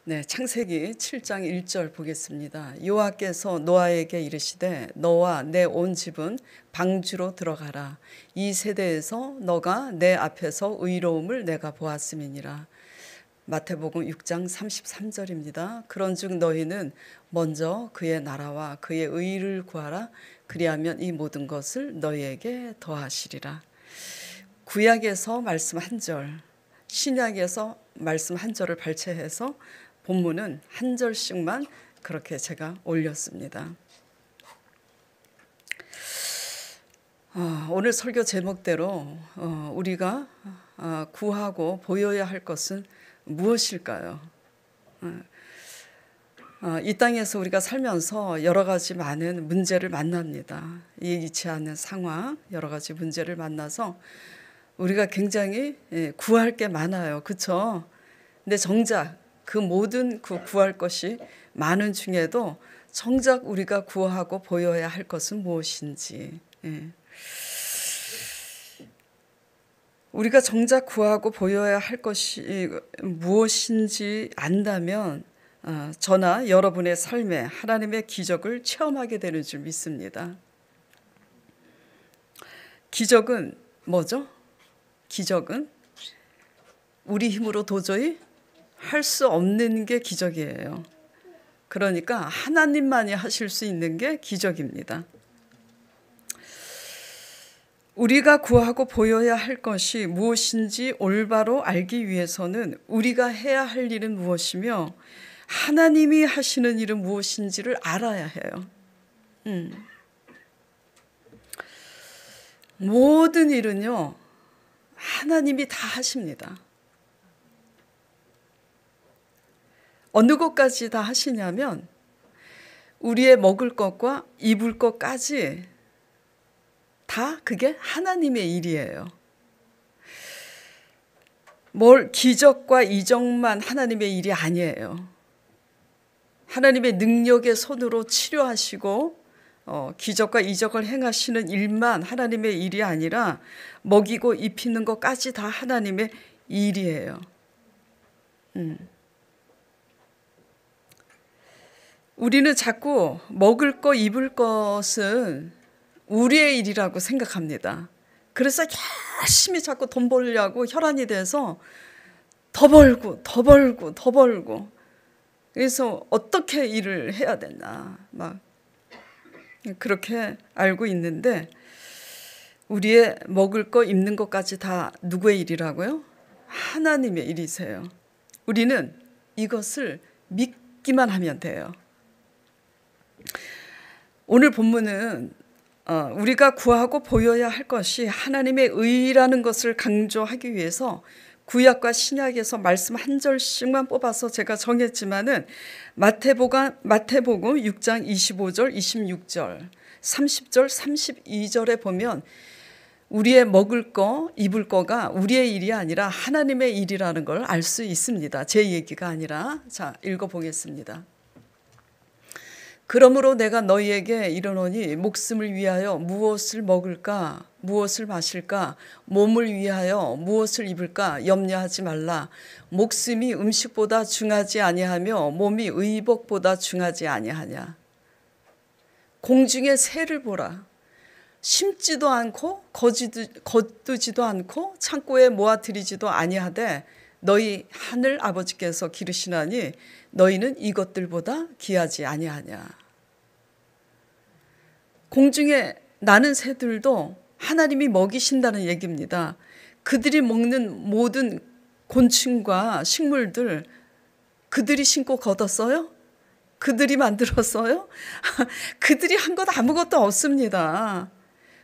네, 창세기 7장 1절 보겠습니다. 여호와께서 노아에게 이르시되 너와 내 온 집은 방주로 들어가라. 이 세대에서 너가 내 앞에서 의로움을 내가 보았음이니라. 마태복음 6장 33절입니다. 그런즉 너희는 먼저 그의 나라와 그의 의를 구하라. 그리하면 이 모든 것을 너희에게 더하시리라. 구약에서 말씀 한 절, 신약에서 말씀 한 절을 발췌해서 본문은 한 절씩만 그렇게 제가 올렸습니다. 오늘 설교 제목대로 우리가 구하고 보여야 할 것은 무엇일까요? 이 땅에서 우리가 살면서 여러 가지 많은 문제를 만납니다. 예기치 않은 상황, 여러 가지 문제를 만나서 우리가 굉장히 구할 게 많아요. 그렇죠? 근데 정작 그 모든 구할 것이 많은 중에도 정작 우리가 구하고 보여야 할 것은 무엇인지, 우리가 정작 구하고 보여야 할 것이 무엇인지 안다면 저나 여러분의 삶에 하나님의 기적을 체험하게 되는 줄 믿습니다. 기적은 뭐죠? 기적은 우리 힘으로 도저히 할 수 없는 게 기적이에요. 그러니까 하나님만이 하실 수 있는 게 기적입니다. 우리가 구하고 보여야 할 것이 무엇인지 올바로 알기 위해서는 우리가 해야 할 일은 무엇이며 하나님이 하시는 일은 무엇인지를 알아야 해요. 모든 일은요, 하나님이 다 하십니다. 어느 것까지 다 하시냐면 우리의 먹을 것과 입을 것까지 다 그게 하나님의 일이에요. 기적과 이적만 하나님의 일이 아니에요. 하나님의 능력의 손으로 치료하시고 기적과 이적을 행하시는 일만 하나님의 일이 아니라 먹이고 입히는 것까지 다 하나님의 일이에요. 우리는 자꾸 먹을 것, 입을 것은 우리의 일이라고 생각합니다. 그래서 열심히 자꾸 돈 벌려고 혈안이 돼서 더 벌고 더 벌고 더 벌고, 그래서 어떻게 일을 해야 되나 막 그렇게 알고 있는데, 우리의 먹을 것, 입는 것까지 다 누구의 일이라고요? 하나님의 일이세요. 우리는 이것을 믿기만 하면 돼요. 오늘 본문은 우리가 구하고 보여야 할 것이 하나님의 의라는 것을 강조하기 위해서 구약과 신약에서 말씀 한 절씩만 뽑아서 제가 정했지만은 마태복음 6장 25절, 26절, 30절, 32절에 보면 우리의 먹을 거, 입을 거가 우리의 일이 아니라 하나님의 일이라는 걸 알 수 있습니다. 제 얘기가 아니라. 자, 읽어보겠습니다. 그러므로 내가 너희에게 이르노니 목숨을 위하여 무엇을 먹을까, 무엇을 마실까, 몸을 위하여 무엇을 입을까 염려하지 말라. 목숨이 음식보다 중하지 아니하며 몸이 의복보다 중하지 아니하냐. 공중의 새를 보라. 심지도 않고 거두지도 않고 창고에 모아들이지도 아니하되 너희 하늘 아버지께서 기르시나니 너희는 이것들보다 귀하지 아니하냐. 공중에 나는 새들도 하나님이 먹이신다는 얘기입니다. 그들이 먹는 모든 곤충과 식물들 그들이 심고 거뒀어요? 그들이 만들었어요? 그들이 한 것 아무것도 없습니다.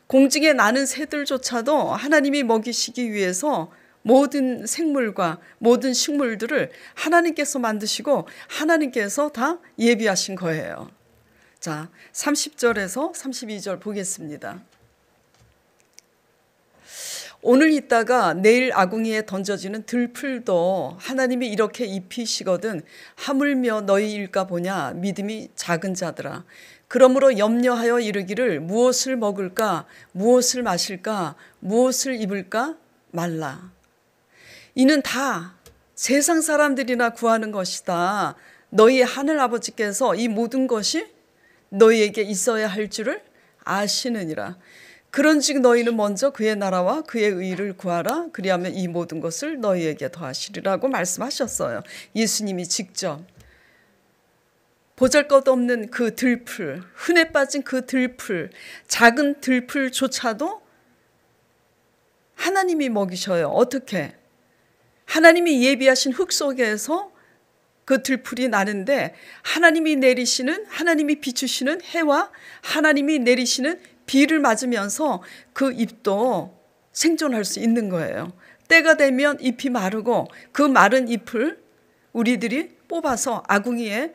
공중에 나는 새들조차도 하나님이 먹이시기 위해서 모든 생물과 모든 식물들을 하나님께서 만드시고 하나님께서 다 예비하신 거예요. 자, 30절에서 32절 보겠습니다. 오늘 있다가 내일 아궁이에 던져지는 들풀도 하나님이 이렇게 입히시거든 하물며 너희 일까 보냐. 믿음이 작은 자들아. 그러므로 염려하여 이르기를 무엇을 먹을까, 무엇을 마실까, 무엇을 입을까 말라. 이는 다 세상 사람들이나 구하는 것이다. 너희 하늘 아버지께서 이 모든 것이 너희에게 있어야 할 줄을 아시느니라. 그런즉 너희는 먼저 그의 나라와 그의 의를 구하라. 그리하면 이 모든 것을 너희에게 더하시리라고 말씀하셨어요. 예수님이 직접 보잘것없는 그 들풀, 흔해 빠진 그 들풀, 작은 들풀조차도 하나님이 먹이셔요. 어떻게? 하나님이 예비하신 흙 속에서 그 들풀이 나는데 하나님이 비추시는 해와 하나님이 내리시는 비를 맞으면서 그 잎도 생존할 수 있는 거예요. 때가 되면 잎이 마르고 그 마른 잎을 우리들이 뽑아서 아궁이에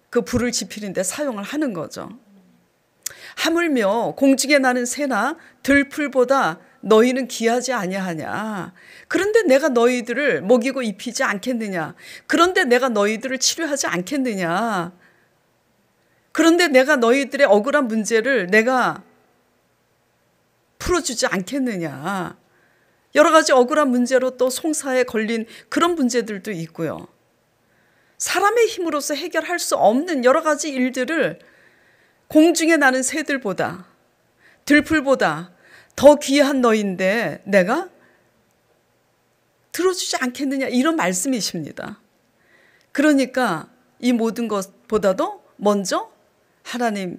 그 불을 지피는데 사용을 하는 거죠. 하물며 공중에 나는 새나 들풀보다 너희는 귀하지 아니하냐. 그런데 내가 너희들을 먹이고 입히지 않겠느냐. 그런데 내가 너희들을 치료하지 않겠느냐. 그런데 내가 너희들의 억울한 문제를 내가 풀어주지 않겠느냐. 여러 가지 억울한 문제로 또 송사에 걸린 그런 문제들도 있고요. 사람의 힘으로서 해결할 수 없는 여러 가지 일들을 공중에 나는 새들보다 들풀보다 더 귀한 너희인데 내가 들어주지 않겠느냐, 이런 말씀이십니다. 그러니까 이 모든 것보다도 먼저 하나님의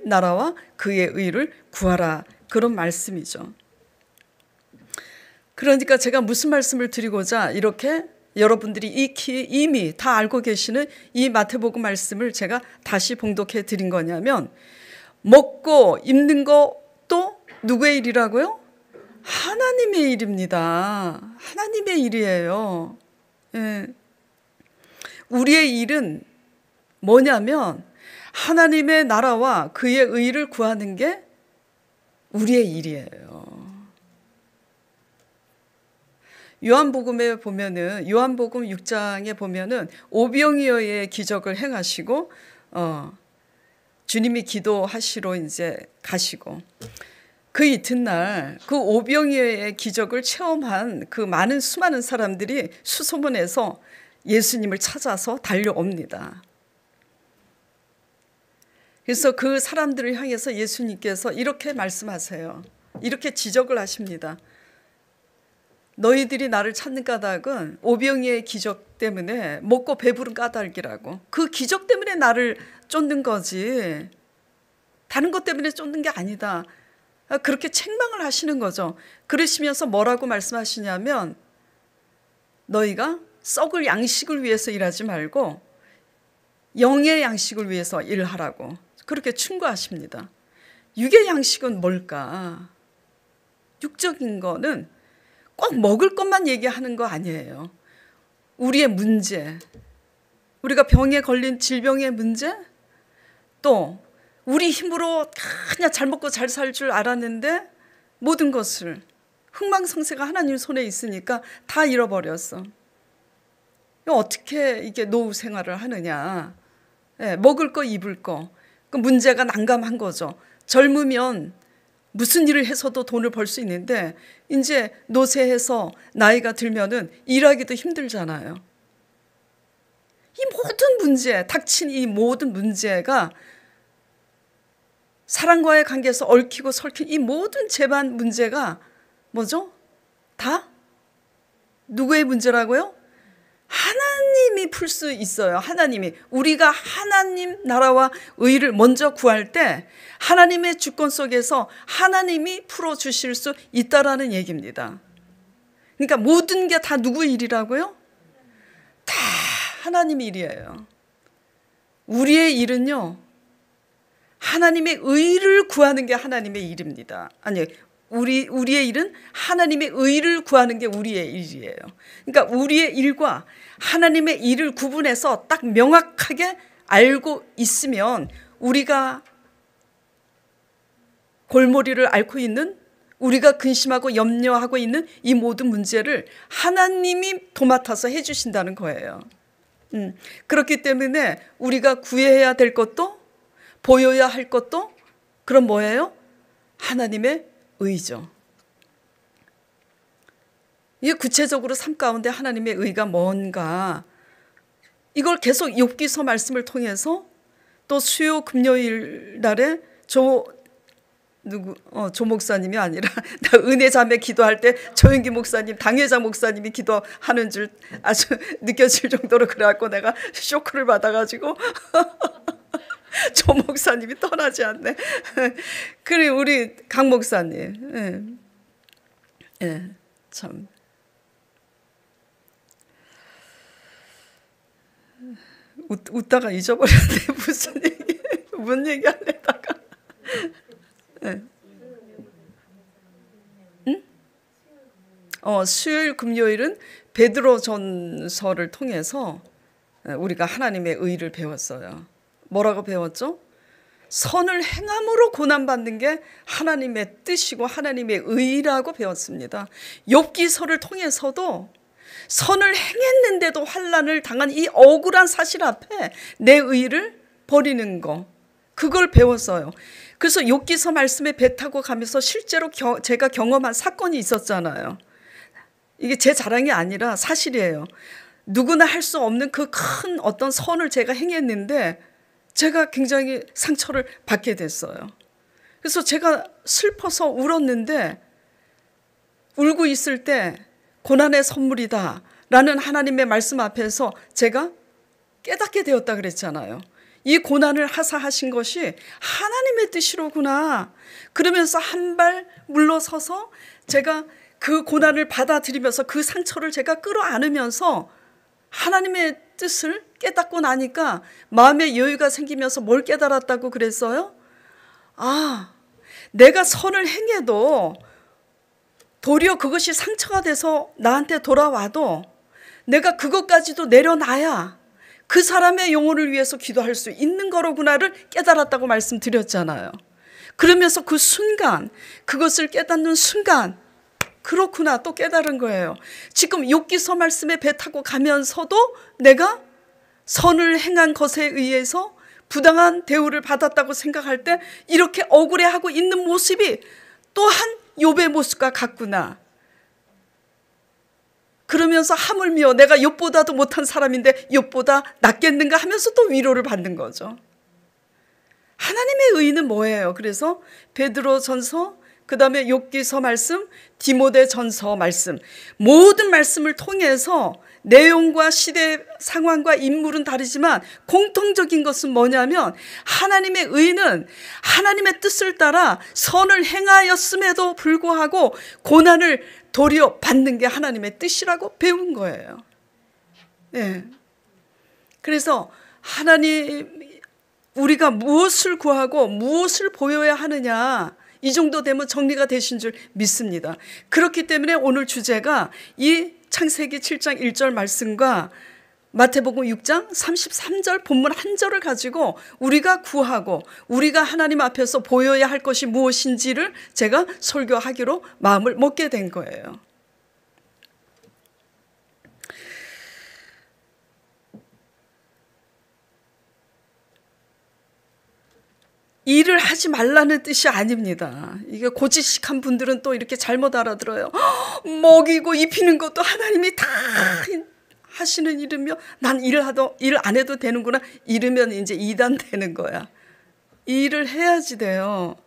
나라와 그의 의를 구하라, 그런 말씀이죠. 그러니까 제가 무슨 말씀을 드리고자 이렇게 여러분들이 익히 이미 다 알고 계시는 이 마태복음 말씀을 제가 다시 봉독해 드린 거냐면, 먹고 입는 것도 누구의 일이라고요? 하나님의 일입니다. 하나님의 일이에요. 예. 우리의 일은 뭐냐면 하나님의 나라와 그의 의를 구하는 게 우리의 일이에요. 요한복음에 보면은, 요한복음 6장에 보면은 오병이어의 기적을 행하시고 주님이 기도하시러 이제 가시고, 그 이튿날 그 오병이어의 기적을 체험한 그 수많은 사람들이 수소문해서 예수님을 찾아서 달려옵니다. 그래서 그 사람들을 향해서 예수님께서 이렇게 말씀하세요. 이렇게 지적을 하십니다. 너희들이 나를 찾는 까닭은 오병이어의 기적 때문에 먹고 배부른 까닭이라고. 그 기적 때문에 나를 쫓는 거지 다른 것 때문에 쫓는 게 아니다. 그렇게 책망을 하시는 거죠. 그러시면서 뭐라고 말씀하시냐면, 너희가 썩을 양식을 위해서 일하지 말고 영의 양식을 위해서 일하라고 그렇게 충고하십니다. 육의 양식은 뭘까? 육적인 거는 꼭 먹을 것만 얘기하는 거 아니에요. 우리의 문제, 우리가 병에 걸린 질병의 문제, 또 우리 힘으로 그냥 잘 먹고 잘 살 줄 알았는데 모든 것을, 흥망성쇠가 하나님 손에 있으니까 다 잃어버렸어. 어떻게 이게 노후 생활을 하느냐. 먹을 거 입을 거, 그 문제가 난감한 거죠. 젊으면 무슨 일을 해서도 돈을 벌 수 있는데 이제 노쇠해서 나이가 들면은 일하기도 힘들잖아요. 이 모든 문제, 닥친 이 모든 문제가, 사랑과의 관계에서 얽히고 설킨 이 모든 재반 문제가 뭐죠? 다 누구의 문제라고요? 하나님이 풀 수 있어요. 하나님이. 우리가 하나님 나라와 의를 먼저 구할 때 하나님의 주권 속에서 하나님이 풀어주실 수 있다라는 얘기입니다. 그러니까 모든 게 다 누구의 일이라고요? 다 하나님의 일이에요. 우리의 일은요, 하나님의 의를 구하는 게 하나님의 일입니다. 아니, 우리의 일은 하나님의 의를 구하는 게 우리의 일이에요. 그러니까 우리의 일과 하나님의 일을 구분해서 딱 명확하게 알고 있으면, 우리가 골머리를 앓고 있는, 우리가 근심하고 염려하고 있는 이 모든 문제를 하나님이 도맡아서 해주신다는 거예요. 그렇기 때문에 우리가 구해야 될 것도 보여야 할 것도 그럼 뭐예요? 하나님의 의죠. 이게 구체적으로 삶 가운데 하나님의 의가 뭔가, 이걸 계속 욥기서 말씀을 통해서 또 수요 금요일 날에 조 목사님이 아니라 나 은혜 자매 기도할 때 조영기 목사님, 당회자 목사님이 기도하는 줄 아주 느껴질 정도로 그래갖고 내가 쇼크를 받아가지고 조 목사님이 떠나지 않네. 그리고 우리 강 목사님, 참. 웃다가 잊어버렸네. 무슨 얘기 하려다가. 응? 수요일 금요일은 베드로전서를 통해서 우리가 하나님의 의를 배웠어요. 뭐라고 배웠죠? 선을 행함으로 고난받는 게 하나님의 뜻이고 하나님의 의라고 배웠습니다. 욥기서를 통해서도 선을 행했는데도 환난을 당한 이 억울한 사실 앞에 내 의를 버리는 거, 그걸 배웠어요. 그래서 욥기서 말씀에 배 타고 가면서 실제로 제가 경험한 사건이 있었잖아요. 이게 제 자랑이 아니라 사실이에요. 누구나 할 수 없는 그 큰 어떤 선을 제가 행했는데 제가 굉장히 상처를 받게 됐어요. 그래서 제가 슬퍼서 울었는데, 울고 있을 때 고난의 선물이다 라는 하나님의 말씀 앞에서 제가 깨닫게 되었다 그랬잖아요. 이 고난을 하사하신 것이 하나님의 뜻이로구나. 그러면서 한 발 물러서서 제가 그 고난을 받아들이면서 그 상처를 제가 끌어안으면서 하나님의 뜻을 깨닫고 나니까 마음의 여유가 생기면서 뭘 깨달았다고 그랬어요? 아, 내가 선을 행해도 도리어 그것이 상처가 돼서 나한테 돌아와도 내가 그것까지도 내려놔야 그 사람의 영혼을 위해서 기도할 수 있는 거로구나를 깨달았다고 말씀드렸잖아요. 그러면서 그 순간, 그것을 깨닫는 순간, 그렇구나 또 깨달은 거예요. 지금 욥기서 말씀에 배 타고 가면서도 내가 선을 행한 것에 의해서 부당한 대우를 받았다고 생각할 때 이렇게 억울해하고 있는 모습이 또한 욥의 모습과 같구나. 그러면서 하물며 내가 욥보다도 못한 사람인데 욥보다 낫겠는가 하면서 또 위로를 받는 거죠. 하나님의 의는 뭐예요? 그래서 베드로전서, 그 다음에 욥기서 말씀, 디모데전서 말씀, 모든 말씀을 통해서 내용과 시대 상황과 인물은 다르지만 공통적인 것은 뭐냐면 하나님의 의는 하나님의 뜻을 따라 선을 행하였음에도 불구하고 고난을 도리어 받는 게 하나님의 뜻이라고 배운 거예요. 네. 그래서 하나님, 우리가 무엇을 구하고 무엇을 보여야 하느냐, 이 정도 되면 정리가 되신 줄 믿습니다. 그렇기 때문에 오늘 주제가 이 창세기 7장 1절 말씀과 마태복음 6장 33절 본문 한 절을 가지고 우리가 구하고 우리가 하나님 앞에서 보여야 할 것이 무엇인지를 제가 설교하기로 마음을 먹게 된 거예요. 일을 하지 말라는 뜻이 아닙니다. 이게 고지식한 분들은 또 이렇게 잘못 알아들어요. 먹이고 입히는 것도 하나님이 다 하시는 일이며 난 일 안 해도 되는구나 이러면 이제 이단 되는 거야. 일을 해야지 돼요.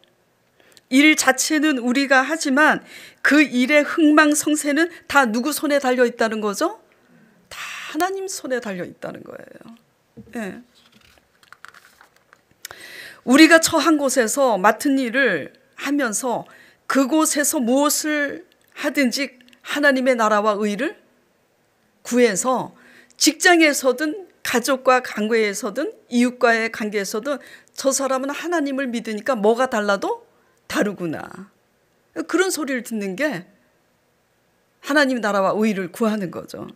일 자체는 우리가 하지만 그 일의 흥망성쇠는 다 누구 손에 달려 있다는 거죠? 다 하나님 손에 달려 있다는 거예요. 네. 우리가 처한 곳에서 맡은 일을 하면서 그곳에서 무엇을 하든지 하나님의 나라와 의를 구해서 직장에서든 가족과 관계에서든 이웃과의 관계에서든 저 사람은 하나님을 믿으니까 뭐가 달라도 다르구나. 그런 소리를 듣는 게 하나님 나라와 의를 구하는 거죠.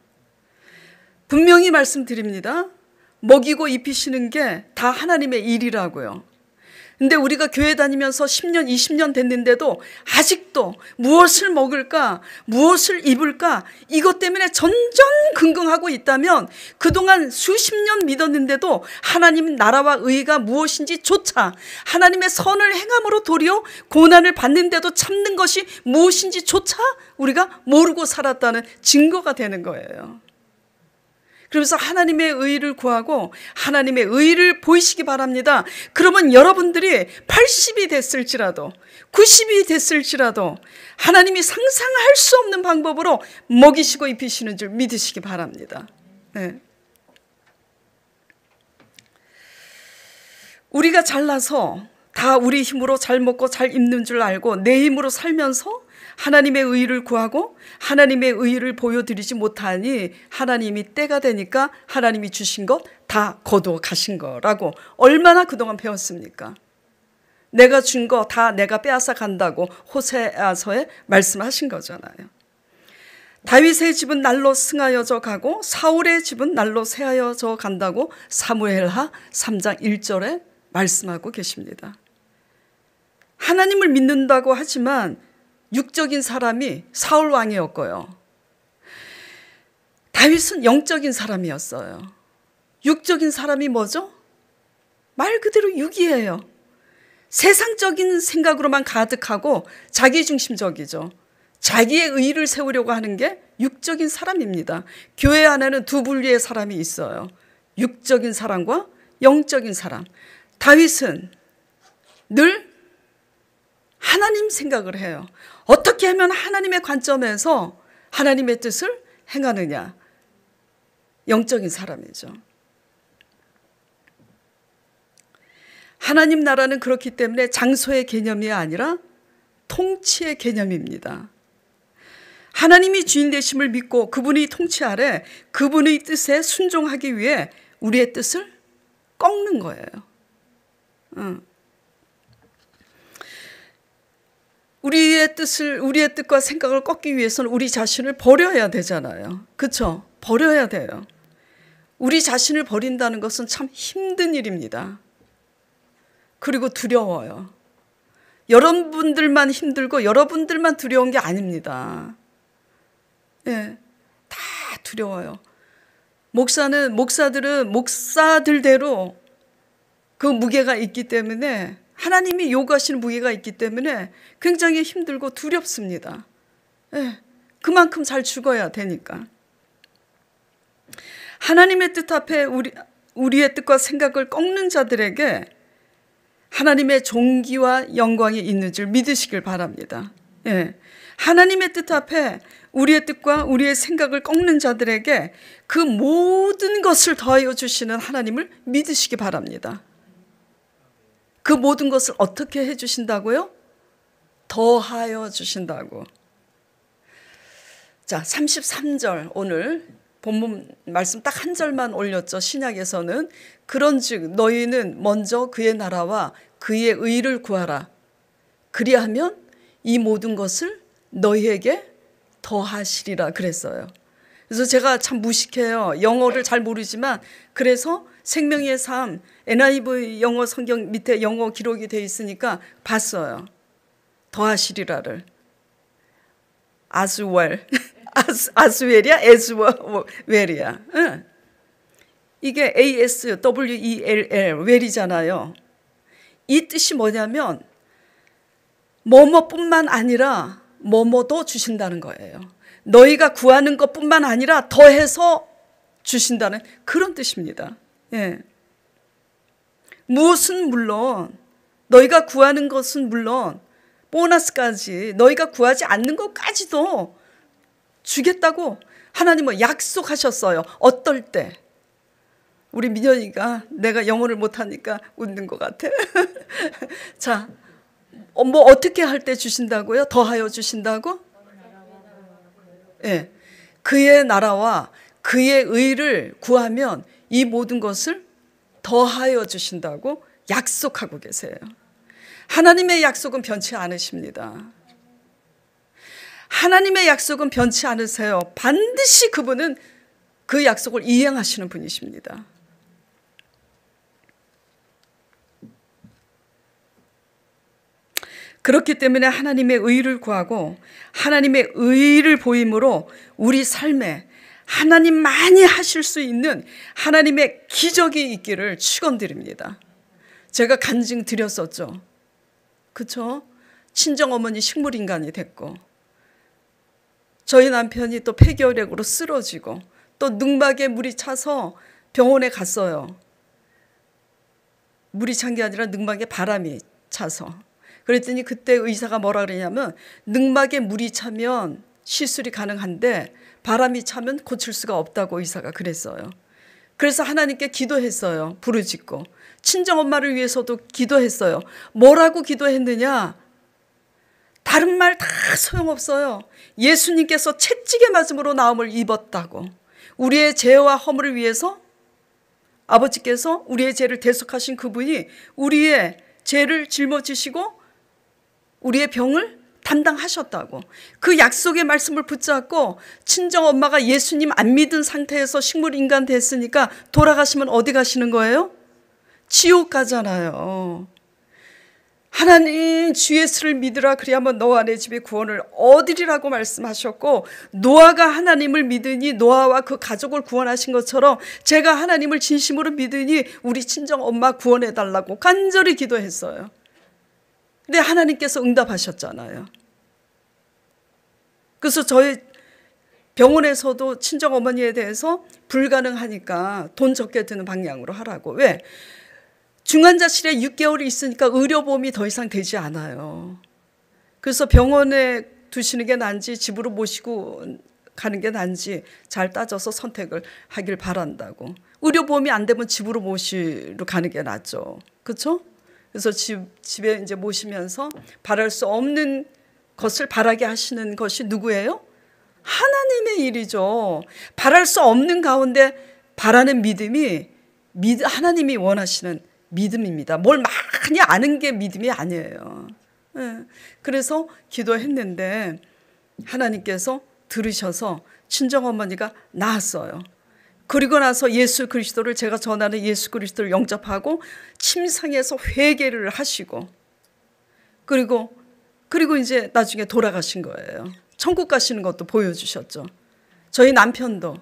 분명히 말씀드립니다. 먹이고 입히시는 게 다 하나님의 일이라고요. 근데 우리가 교회 다니면서 10년, 20년 됐는데도 아직도 무엇을 먹을까, 무엇을 입을까, 이것 때문에 전전긍긍하고 있다면 그동안 수십 년 믿었는데도 하나님 나라와 의가 무엇인지 조차, 하나님의 선을 행함으로 도리어 고난을 받는데도 참는 것이 무엇인지 조차 우리가 모르고 살았다는 증거가 되는 거예요. 그러면서 하나님의 의를 구하고 하나님의 의를 보이시기 바랍니다. 그러면 여러분들이 80이 됐을지라도 90이 됐을지라도 하나님이 상상할 수 없는 방법으로 먹이시고 입히시는 줄 믿으시기 바랍니다. 네. 우리가 잘나서 다 우리 힘으로 잘 먹고 잘 입는 줄 알고 내 힘으로 살면서 하나님의 의를 구하고 하나님의 의를 보여드리지 못하니 하나님이 때가 되니까 하나님이 주신 것 다 거두어 가신 거라고 얼마나 그동안 배웠습니까? 내가 준 거 다 내가 빼앗아 간다고 호세아서에 말씀하신 거잖아요. 다윗의 집은 날로 승하여져 가고 사울의 집은 날로 쇠하여져 간다고 사무엘하 3장 1절에 말씀하고 계십니다. 하나님을 믿는다고 하지만 육적인 사람이 사울 왕이었고요. 다윗은 영적인 사람이었어요. 육적인 사람이 뭐죠? 말 그대로 육이에요. 세상적인 생각으로만 가득하고 자기중심적이죠. 자기의 의의를 세우려고 하는 게 육적인 사람입니다. 교회 안에는 두 분류의 사람이 있어요. 육적인 사람과 영적인 사람. 다윗은 늘 하나님 생각을 해요. 어떻게 하면 하나님의 관점에서 하나님의 뜻을 행하느냐. 영적인 사람이죠. 하나님 나라는 그렇기 때문에 장소의 개념이 아니라 통치의 개념입니다. 하나님이 주인 되심을 믿고 그분이 통치 아래 그분의 뜻에 순종하기 위해 우리의 뜻을 꺾는 거예요. 우리의 뜻과 생각을 꺾기 위해서는 우리 자신을 버려야 되잖아요. 그렇죠? 버려야 돼요. 우리 자신을 버린다는 것은 참 힘든 일입니다. 그리고 두려워요. 여러분들만 힘들고 여러분들만 두려운 게 아닙니다. 예, 다 두려워요. 목사들은 목사들대로 그 무게가 있기 때문에 하나님이 요구하시는 무게가 있기 때문에 굉장히 힘들고 두렵습니다. 예, 그만큼 잘 죽어야 되니까. 하나님의 뜻 앞에 우리의 뜻과 생각을 꺾는 자들에게 하나님의 존귀와 영광이 있는 줄 믿으시길 바랍니다. 예, 하나님의 뜻 앞에 우리의 뜻과 우리의 생각을 꺾는 자들에게 그 모든 것을 더하여 주시는 하나님을 믿으시기 바랍니다. 그 모든 것을 어떻게 해주신다고요? 더하여 주신다고. 자, 33절 오늘 본문 말씀 딱 한 절만 올렸죠. 신약에서는 그런즉 너희는 먼저 그의 나라와 그의 의를 구하라. 그리하면 이 모든 것을 너희에게 더하시리라 그랬어요. 그래서 제가 참 무식해요. 영어를 잘 모르지만 그래서 생명의 삶 NIV 영어 성경 밑에 영어 기록이 돼 있으니까 봤어요. 더하시리라를. as well. as well이야? as well이야. 응. 이게 ASWELL well이잖아요. 이 뜻이 뭐냐면 뭐뭐뿐만 아니라 뭐뭐도 주신다는 거예요. 너희가 구하는 것뿐만 아니라 더해서 주신다는 그런 뜻입니다. 예. 무엇은 물론 너희가 구하는 것은 물론 보너스까지 너희가 구하지 않는 것까지도 주겠다고 하나님은 약속하셨어요. 어떨 때? 우리 민현이가 내가 영어를 못하니까 웃는 것 같아. 자, 뭐 어떻게 할 때 주신다고요? 더하여 주신다고? 예, 그의 나라와 그의 의를 구하면 이 모든 것을 더하여 주신다고 약속하고 계세요. 하나님의 약속은 변치 않으십니다. 하나님의 약속은 변치 않으세요. 반드시 그분은 그 약속을 이행하시는 분이십니다. 그렇기 때문에 하나님의 의를 구하고 하나님의 의를 보임으로 우리 삶에 하나님만이 하실 수 있는 하나님의 기적이 있기를 축원드립니다. 제가 간증 드렸었죠. 그렇죠? 친정어머니 식물인간이 됐고, 저희 남편이 또 폐결핵으로 쓰러지고, 또 늑막에 물이 차서 병원에 갔어요. 물이 찬 게 아니라 늑막에 바람이 차서. 그랬더니 그때 의사가 뭐라 그러냐면, 늑막에 물이 차면 시술이 가능한데 바람이 차면 고칠 수가 없다고 의사가 그랬어요. 그래서 하나님께 기도했어요. 부르짖고. 친정엄마를 위해서도 기도했어요. 뭐라고 기도했느냐? 다른 말 다 소용없어요. 예수님께서 채찍에 맞음으로 나음을 입었다고. 우리의 죄와 허물을 위해서 아버지께서 우리의 죄를 대속하신 그분이 우리의 죄를 짊어지시고 우리의 병을 담당하셨다고. 그 약속의 말씀을 붙잡고 친정엄마가 예수님 안 믿은 상태에서 식물인간 됐으니까 돌아가시면 어디 가시는 거예요? 지옥 가잖아요. 하나님 주 예수를 믿으라 그리하면 너와 내 집의 구원을 얻으리라고 말씀하셨고, 노아가 하나님을 믿으니 노아와 그 가족을 구원하신 것처럼 제가 하나님을 진심으로 믿으니 우리 친정엄마 구원해달라고 간절히 기도했어요. 근데 하나님께서 응답하셨잖아요. 그래서 저희 병원에서도 친정어머니에 대해서 불가능하니까 돈 적게 드는 방향으로 하라고. 왜? 중환자실에 6개월이 있으니까 의료보험이 더 이상 되지 않아요. 그래서 병원에 두시는 게 나은지 집으로 모시고 가는 게 나은지 잘 따져서 선택을 하길 바란다고. 의료보험이 안 되면 집으로 모시러 가는 게 낫죠. 그렇죠? 그래서 집에 이제 모시면서 바랄 수 없는 것을 바라게 하시는 것이 누구예요? 하나님의 일이죠. 바랄 수 없는 가운데 바라는 믿음이 하나님이 원하시는 믿음입니다. 뭘 많이 아는 게 믿음이 아니에요. 그래서 기도했는데 하나님께서 들으셔서 친정어머니가 나았어요. 그리고 나서 예수 그리스도를, 제가 전하는 예수 그리스도를 영접하고 침상에서 회개를 하시고, 그리고 이제 나중에 돌아가신 거예요. 천국 가시는 것도 보여주셨죠. 저희 남편도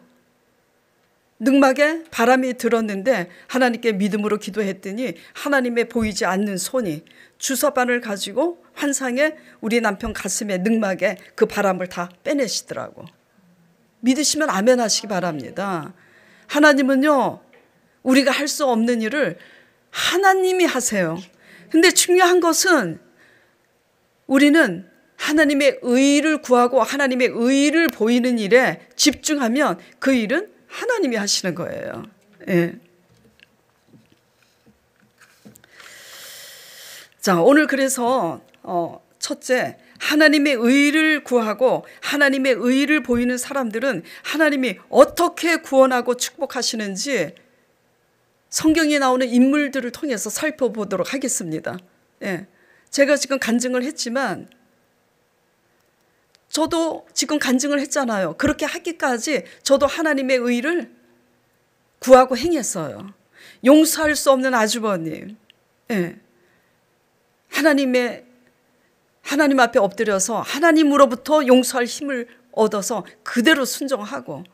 늑막에 바람이 들었는데 하나님께 믿음으로 기도했더니 하나님의 보이지 않는 손이 주사바늘 가지고 환상에 우리 남편 가슴에 늑막에 그 바람을 다 빼내시더라고. 믿으시면 아멘 하시기 바랍니다. 하나님은요, 우리가 할 수 없는 일을 하나님이 하세요. 근데 중요한 것은 우리는 하나님의 의를 구하고 하나님의 의를 보이는 일에 집중하면 그 일은 하나님이 하시는 거예요. 예. 자, 오늘 그래서 첫째, 하나님의 의를 구하고 하나님의 의를 보이는 사람들은 하나님이 어떻게 구원하고 축복하시는지 성경에 나오는 인물들을 통해서 살펴보도록 하겠습니다. 예. 제가 지금 간증을 했지만 저도 지금 간증을 했잖아요. 그렇게 하기까지 저도 하나님의 의를 구하고 행했어요. 용서할 수 없는 아주버님, 예. 하나님 앞에 엎드려서 하나님으로부터 용서할 힘을 얻어서 그대로 순종하고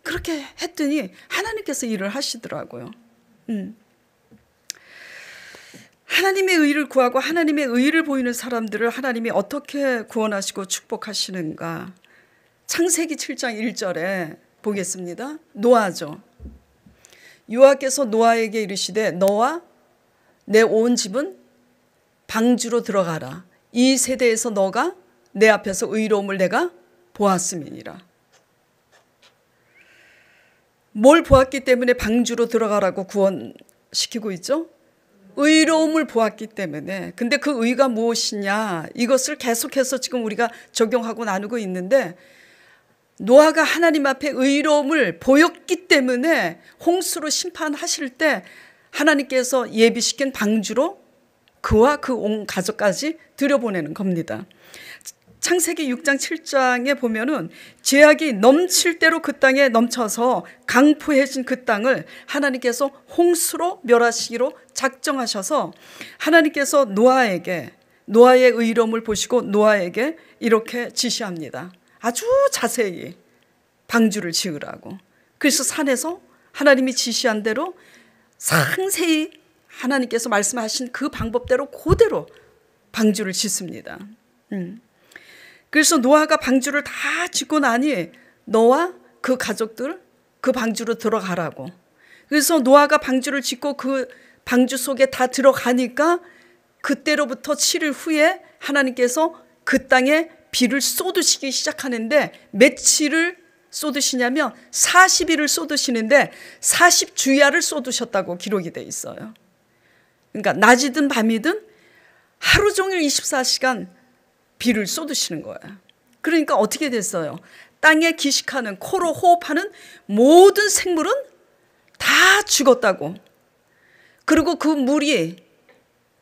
그렇게 했더니 하나님께서 일을 하시더라고요. 하나님의 의를 구하고 하나님의 의를 보이는 사람들을 하나님이 어떻게 구원하시고 축복하시는가. 창세기 7장 1절에 보겠습니다. 노아죠. 여호와께서 노아에게 이르시되 너와 내 온 집은 방주로 들어가라. 이 세대에서 너가 내 앞에서 의로움을 내가 보았음이니라. 뭘 보았기 때문에 방주로 들어가라고 구원시키고 있죠? 의로움을 보았기 때문에. 근데 그 의가 무엇이냐, 이것을 계속해서 지금 우리가 적용하고 나누고 있는데, 노아가 하나님 앞에 의로움을 보였기 때문에 홍수로 심판하실 때 하나님께서 예비시킨 방주로 그와 그 온 가족까지 들여보내는 겁니다. 창세기 6장 7장에 보면은 죄악이 넘칠 대로 그 땅에 넘쳐서 강포해진 그 땅을 하나님께서 홍수로 멸하시기로 작정하셔서 하나님께서 노아에게 노아의 의로움을 보시고 노아에게 이렇게 지시합니다. 아주 자세히 방주를 지으라고. 그래서 산에서 하나님이 지시한 대로 상세히 하나님께서 말씀하신 그 방법대로 그대로 방주를 짓습니다. 그래서 노아가 방주를 다 짓고 나니 너와 그 가족들 그 방주로 들어가라고. 그래서 노아가 방주를 짓고 그 방주 속에 다 들어가니까 그때로부터 7일 후에 하나님께서 그 땅에 비를 쏟으시기 시작하는데 며칠을 쏟으시냐면 40일을 쏟으시는데 40주야를 쏟으셨다고 기록이 돼 있어요. 그러니까 낮이든 밤이든 하루 종일 24시간 비를 쏟으시는 거예요. 그러니까 어떻게 됐어요? 땅에 기식하는 코로 호흡하는 모든 생물은 다 죽었다고. 그리고 그 물이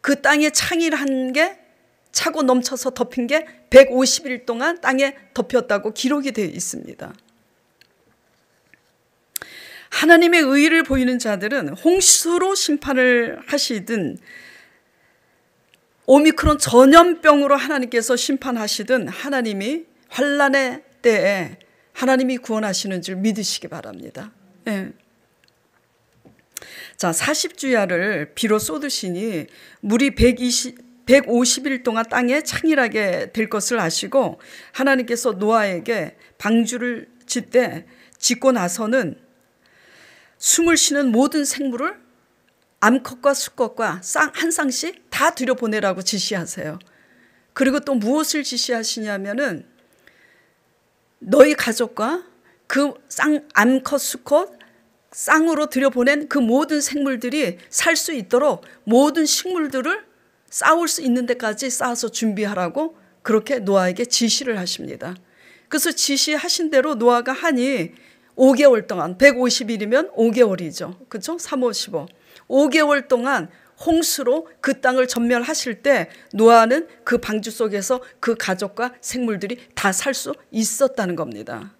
그 땅에 창일한 게 차고 넘쳐서 덮인 게 150일 동안 땅에 덮였다고 기록이 되어 있습니다. 하나님의 의의를 보이는 자들은 홍수로 심판을 하시든 오미크론 전염병으로 하나님께서 심판하시든 하나님이 환난의 때에 하나님이 구원하시는 줄 믿으시기 바랍니다. 네. 자, 40주야를 비로 쏟으시니 물이 150일 동안 땅에 창일하게 될 것을 아시고 하나님께서 노아에게 방주를 짓고 나서는 숨을 쉬는 모든 생물을 암컷과 수컷과 한 쌍씩 다 들여보내라고 지시하세요. 그리고 또 무엇을 지시하시냐면은 너희 가족과 그 암컷 수컷 쌍으로 들여보낸 그 모든 생물들이 살 수 있도록 모든 식물들을 쌓을 수 있는 데까지 쌓아서 준비하라고 그렇게 노아에게 지시를 하십니다. 그래서 지시하신 대로 노아가 하니 5개월 동안 150일이면 5개월이죠. 그렇죠? 3, 5, 15. 5개월 동안 홍수로 그 땅을 전멸하실 때 노아는 그 방주 속에서 그 가족과 생물들이 다 살 수 있었다는 겁니다.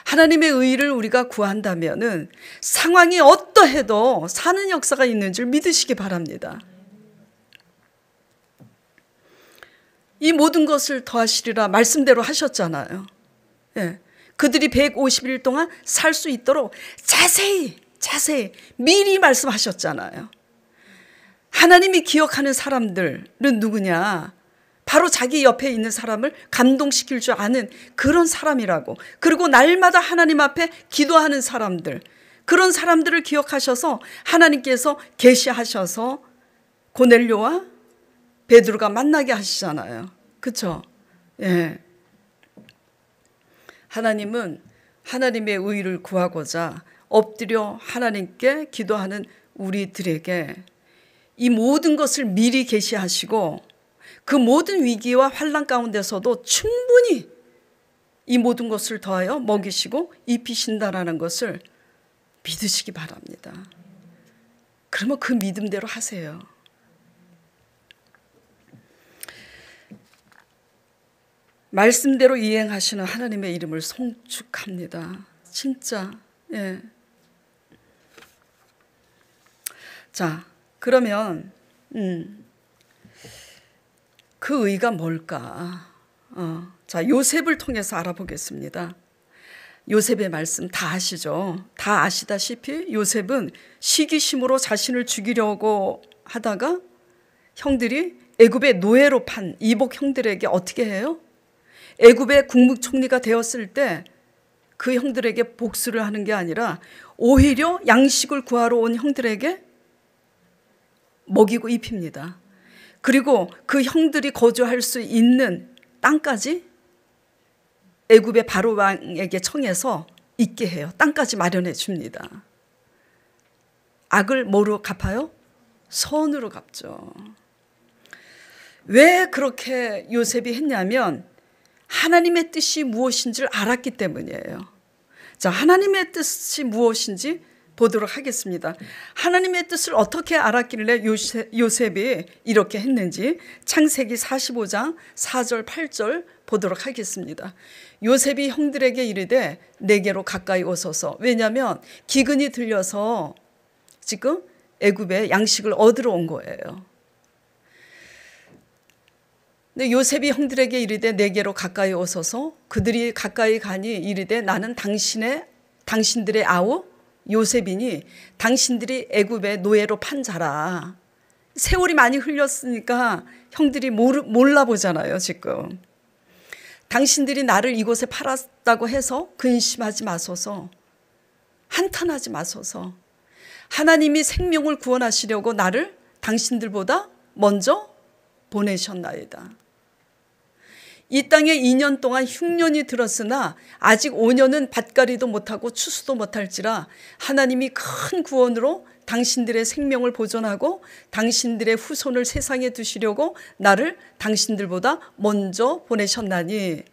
하나님의 의의를 우리가 구한다면은 상황이 어떠해도 사는 역사가 있는 줄 믿으시기 바랍니다. 이 모든 것을 더하시리라 말씀대로 하셨잖아요. 예. 그들이 150일 동안 살 수 있도록 자세히 미리 말씀하셨잖아요. 하나님이 기억하는 사람들은 누구냐? 바로 자기 옆에 있는 사람을 감동시킬 줄 아는 그런 사람이라고. 그리고 날마다 하나님 앞에 기도하는 사람들, 그런 사람들을 기억하셔서 하나님께서 계시하셔서 고넬료와 베드로가 만나게 하시잖아요. 그렇죠? 예. 하나님은 하나님의 의의를 구하고자 엎드려 하나님께 기도하는 우리들에게 이 모든 것을 미리 계시하시고 그 모든 위기와 환난 가운데서도 충분히 이 모든 것을 더하여 먹이시고 입히신다라는 것을 믿으시기 바랍니다. 그러면 그 믿음대로 하세요. 말씀대로 이행하시는 하나님의 이름을 송축합니다. 진짜. 예. 자, 그러면 그 의가 뭘까? 자, 요셉을 통해서 알아보겠습니다. 요셉의 말씀 다 아시죠? 다 아시다시피 요셉은 시기심으로 자신을 죽이려고 하다가 형들이 애굽의 노예로 판 이복 형들에게 어떻게 해요? 애굽의 국무총리가 되었을 때 그 형들에게 복수를 하는 게 아니라 오히려 양식을 구하러 온 형들에게 먹이고 입힙니다. 그리고 그 형들이 거주할 수 있는 땅까지 애굽의 바로 왕에게 청해서 있게 해요. 땅까지 마련해 줍니다. 악을 뭐로 갚아요? 선으로 갚죠. 왜 그렇게 요셉이 했냐면 하나님의 뜻이 무엇인지를 알았기 때문이에요. 자, 하나님의 뜻이 무엇인지 보도록 하겠습니다. 하나님의 뜻을 어떻게 알았길래 요셉이 이렇게 했는지 창세기 45장 4절 8절 보도록 하겠습니다. 요셉이 형들에게 이르되 내게로 가까이 오소서. 왜냐하면 기근이 들려서 지금 애굽에 양식을 얻으러 온 거예요. 근데 요셉이 형들에게 이르되 내게로 가까이 오소서. 그들이 가까이 가니 이르되 나는 당신들의 아우 요셉이니 당신들이 애굽의 노예로 판 자라. 세월이 많이 흘렸으니까 형들이 몰라보잖아요 지금. 당신들이 나를 이곳에 팔았다고 해서 근심하지 마소서. 한탄하지 마소서. 하나님이 생명을 구원하시려고 나를 당신들보다 먼저 보내셨나이다. 이 땅에 2년 동안 흉년이 들었으나 아직 5년은 밭갈이도 못하고 추수도 못할지라 하나님이 큰 구원으로 당신들의 생명을 보존하고 당신들의 후손을 세상에 두시려고 나를 당신들보다 먼저 보내셨나니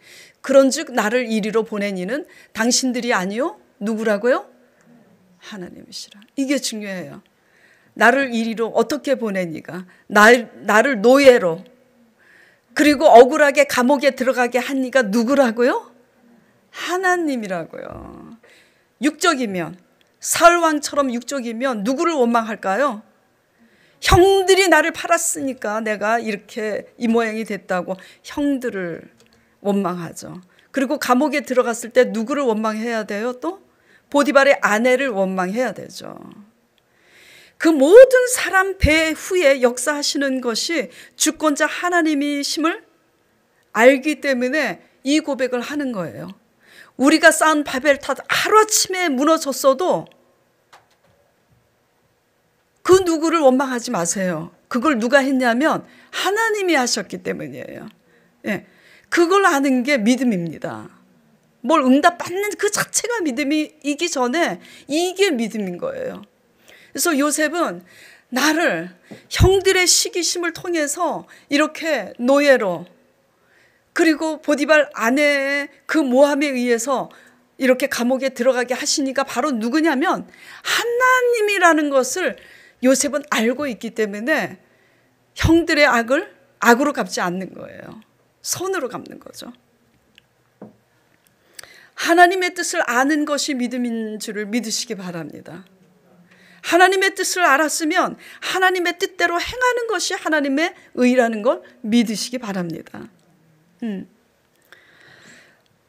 그런즉 나를 이리로 보내니는 당신들이 아니요 누구라고요? 하나님이시라. 이게 중요해요. 나를 이리로 어떻게 보내니가 나를 노예로 그리고 억울하게 감옥에 들어가게 한 이가 누구라고요? 하나님이라고요. 육적이면 사울왕처럼 육적이면 누구를 원망할까요? 형들이 나를 팔았으니까 내가 이렇게 이 모양이 됐다고 형들을 원망하죠. 그리고 감옥에 들어갔을 때 누구를 원망해야 돼요? 또 보디발의 아내를 원망해야 되죠. 그 모든 사람 배후에 역사하시는 것이 주권자 하나님이심을 알기 때문에 이 고백을 하는 거예요. 우리가 쌓은 바벨탑 하루아침에 무너졌어도 그 누구를 원망하지 마세요. 그걸 누가 했냐면 하나님이 하셨기 때문이에요. 예, 그걸 아는 게 믿음입니다. 뭘 응답받는 그 자체가 믿음이기 전에 이게 믿음인 거예요. 그래서 요셉은 나를 형들의 시기심을 통해서 이렇게 노예로 그리고 보디발 아내의 그 모함에 의해서 이렇게 감옥에 들어가게 하시니까 바로 누구냐면 하나님이라는 것을 요셉은 알고 있기 때문에 형들의 악을 악으로 갚지 않는 거예요. 선으로 갚는 거죠. 하나님의 뜻을 아는 것이 믿음인 줄을 믿으시기 바랍니다. 하나님의 뜻을 알았으면 하나님의 뜻대로 행하는 것이 하나님의 의라는 걸 믿으시기 바랍니다.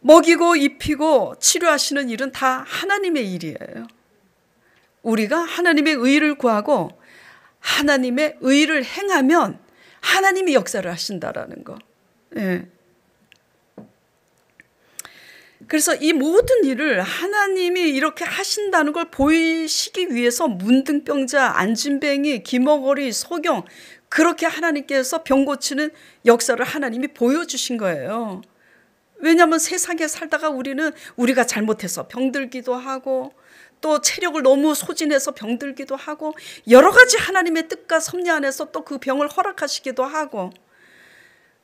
먹이고 입히고 치료하시는 일은 다 하나님의 일이에요. 우리가 하나님의 의를 구하고 하나님의 의를 행하면 하나님이 역사를 하신다라는 거. 예. 그래서 이 모든 일을 하나님이 이렇게 하신다는 걸 보이시기 위해서 문둥병자, 안진뱅이, 기머거리, 소경 그렇게 하나님께서 병 고치는 역사를 하나님이 보여주신 거예요. 왜냐하면 세상에 살다가 우리가 잘못해서 병들기도 하고 또 체력을 너무 소진해서 병들기도 하고 여러 가지 하나님의 뜻과 섭리 안에서 또 그 병을 허락하시기도 하고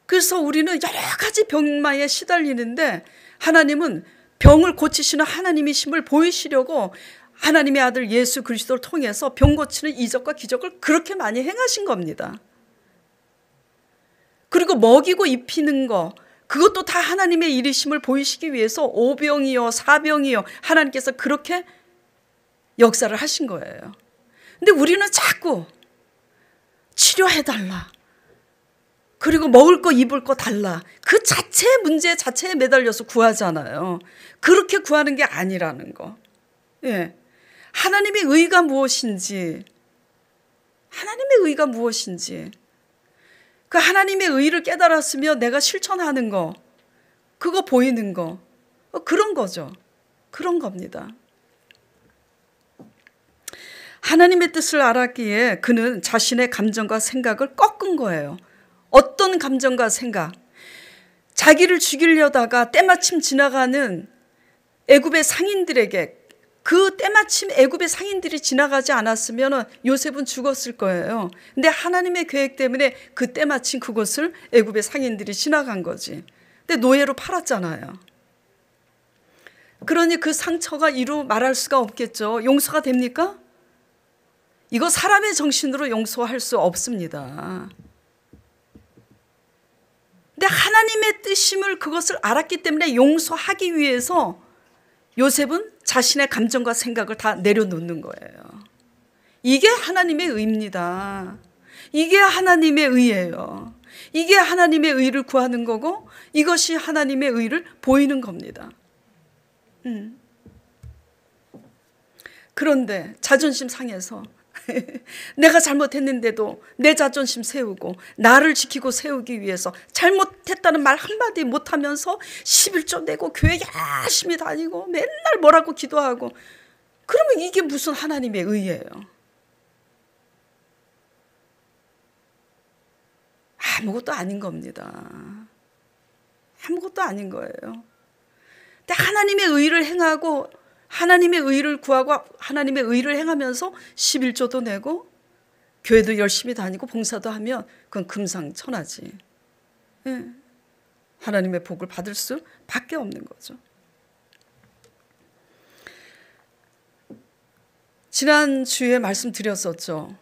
그래서 우리는 여러 가지 병마에 시달리는데 하나님은 병을 고치시는 하나님이심을 보이시려고 하나님의 아들 예수 그리스도를 통해서 병 고치는 이적과 기적을 그렇게 많이 행하신 겁니다. 그리고 먹이고 입히는 거 그것도 다 하나님의 일이심을 보이시기 위해서 오병이요 사병이요 하나님께서 그렇게 역사를 하신 거예요. 근데 우리는 자꾸 치료해달라. 그리고 먹을 거 입을 거 달라. 그 자체의 문제 자체에 매달려서 구하잖아요. 그렇게 구하는 게 아니라는 거. 예. 하나님의 의가 무엇인지 그 하나님의 의를 깨달았으며 내가 실천하는 거 그거 보이는 거 그런 거죠. 그런 겁니다. 하나님의 뜻을 알았기에 그는 자신의 감정과 생각을 꺾은 거예요. 어떤 감정과 생각? 자기를 죽이려다가 때마침 지나가는 애굽의 상인들에게 그 때마침 애굽의 상인들이 지나가지 않았으면 요셉은 죽었을 거예요. 근데 하나님의 계획 때문에 그 때마침 그곳을 애굽의 상인들이 지나간 거지. 근데 노예로 팔았잖아요. 그러니 그 상처가 이루 말할 수가 없겠죠. 용서가 됩니까? 이거 사람의 정신으로 용서할 수 없습니다. 근데 하나님의 뜻임을 그것을 알았기 때문에 용서하기 위해서 요셉은 자신의 감정과 생각을 다 내려놓는 거예요. 이게 하나님의 의입니다. 이게 하나님의 의예요. 이게 하나님의 의를 구하는 거고 이것이 하나님의 의를 보이는 겁니다. 그런데 자존심 상해서 내가 잘못했는데도 내 자존심 세우고 나를 지키고 세우기 위해서 잘못했다는 말 한마디 못하면서 11조 내고 교회 열심히 다니고 맨날 뭐라고 기도하고, 그러면 이게 무슨 하나님의 의예요? 아무것도 아닌 겁니다. 아무것도 아닌 거예요. 근데 하나님의 의를 행하고 하나님의 의를 구하고 하나님의 의를 행하면서 11조도 내고 교회도 열심히 다니고 봉사도 하면 그건 금상첨화지. 예. 하나님의 복을 받을 수밖에 없는 거죠. 지난주에 말씀드렸었죠.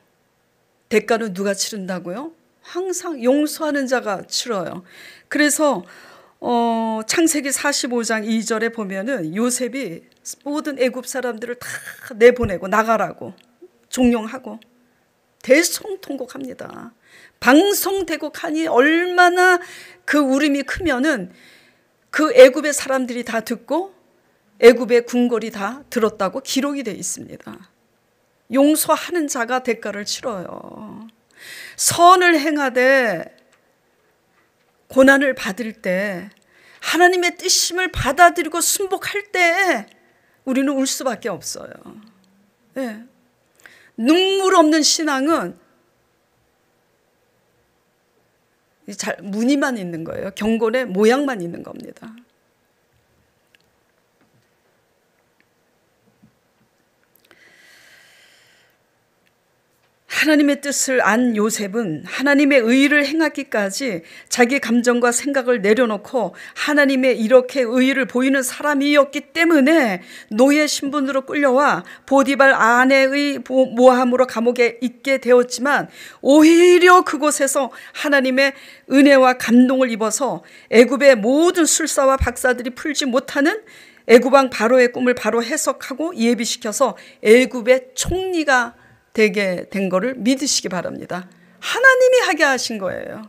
대가는 누가 치른다고요? 항상 용서하는 자가 치러요. 그래서 창세기 45장 2절에 보면은 요셉이 모든 애굽 사람들을 다 내보내고 나가라고 종용하고 대성통곡합니다. 방성대곡하니 얼마나 그 울음이 크면은 그 애굽의 사람들이 다 듣고 애굽의 궁궐이 다 들었다고 기록이 되어 있습니다. 용서하는 자가 대가를 치러요. 선을 행하되 고난을 받을 때 하나님의 뜻임을 받아들이고 순복할 때 우리는 울 수밖에 없어요. 네. 눈물 없는 신앙은 무늬만 있는 거예요. 경건의 모양만 있는 겁니다. 하나님의 뜻을 안 요셉은 하나님의 의를 행하기까지 자기 감정과 생각을 내려놓고 하나님의 이렇게 의를 보이는 사람이었기 때문에 노예 신분으로 끌려와 보디발 아내의 모함으로 감옥에 있게 되었지만 오히려 그곳에서 하나님의 은혜와 감동을 입어서 애굽의 모든 술사와 박사들이 풀지 못하는 애굽왕 바로의 꿈을 바로 해석하고 예비시켜서 애굽의 총리가 되게 된 거를 믿으시기 바랍니다. 하나님이 하게 하신 거예요.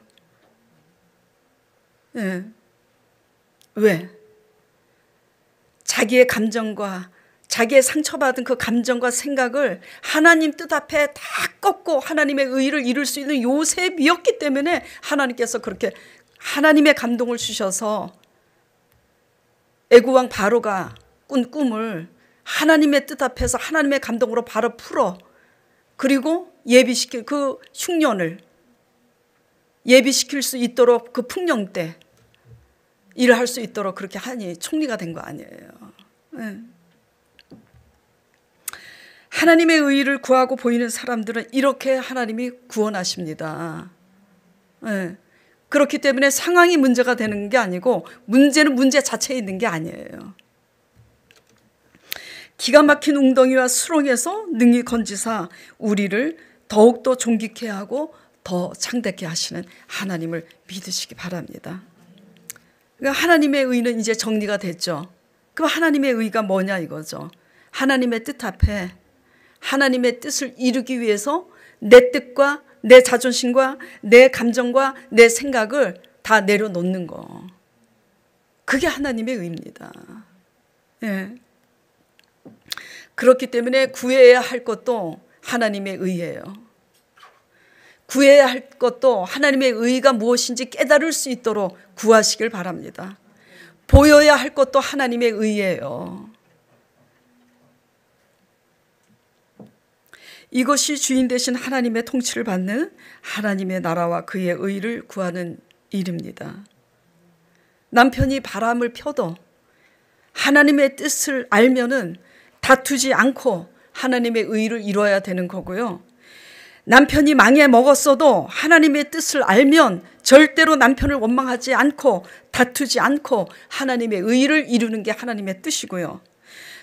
네. 왜? 자기의 감정과 자기의 상처받은 그 감정과 생각을 하나님 뜻 앞에 다 꺾고 하나님의 의를 이룰 수 있는 요셉이었기 때문에 하나님께서 그렇게 하나님의 감동을 주셔서 애굽왕 바로가 꾼 꿈을 하나님의 뜻 앞에서 하나님의 감동으로 바로 풀어, 그리고 예비시킬 그 흉년을 예비시킬 수 있도록 그 풍령 때 일을 할 수 있도록 그렇게 하니 총리가 된 거 아니에요. 네. 하나님의 의를 구하고 보이는 사람들은 이렇게 하나님이 구원하십니다. 네. 그렇기 때문에 상황이 문제가 되는 게 아니고 문제는 문제 자체에 있는 게 아니에요. 기가 막힌 웅덩이와 수렁에서 능히 건지사 우리를 더욱더 존귀케 하고 더 창대케 하시는 하나님을 믿으시기 바랍니다. 하나님의 의는 이제 정리가 됐죠. 그럼 하나님의 의가 뭐냐 이거죠. 하나님의 뜻 앞에 하나님의 뜻을 이루기 위해서 내 뜻과 내 자존심과 내 감정과 내 생각을 다 내려놓는 거. 그게 하나님의 의입니다. 예. 그렇기 때문에 구해야 할 것도 하나님의 의예요. 구해야 할 것도 하나님의 의가 무엇인지 깨달을 수 있도록 구하시길 바랍니다. 보여야 할 것도 하나님의 의예요. 이것이 주인 되신 하나님의 통치를 받는 하나님의 나라와 그의 의를 구하는 일입니다. 남편이 바람을 펴도 하나님의 뜻을 알면은 다투지 않고 하나님의 의를 이루어야 되는 거고요. 남편이 망해 먹었어도 하나님의 뜻을 알면 절대로 남편을 원망하지 않고 다투지 않고 하나님의 의를 이루는 게 하나님의 뜻이고요.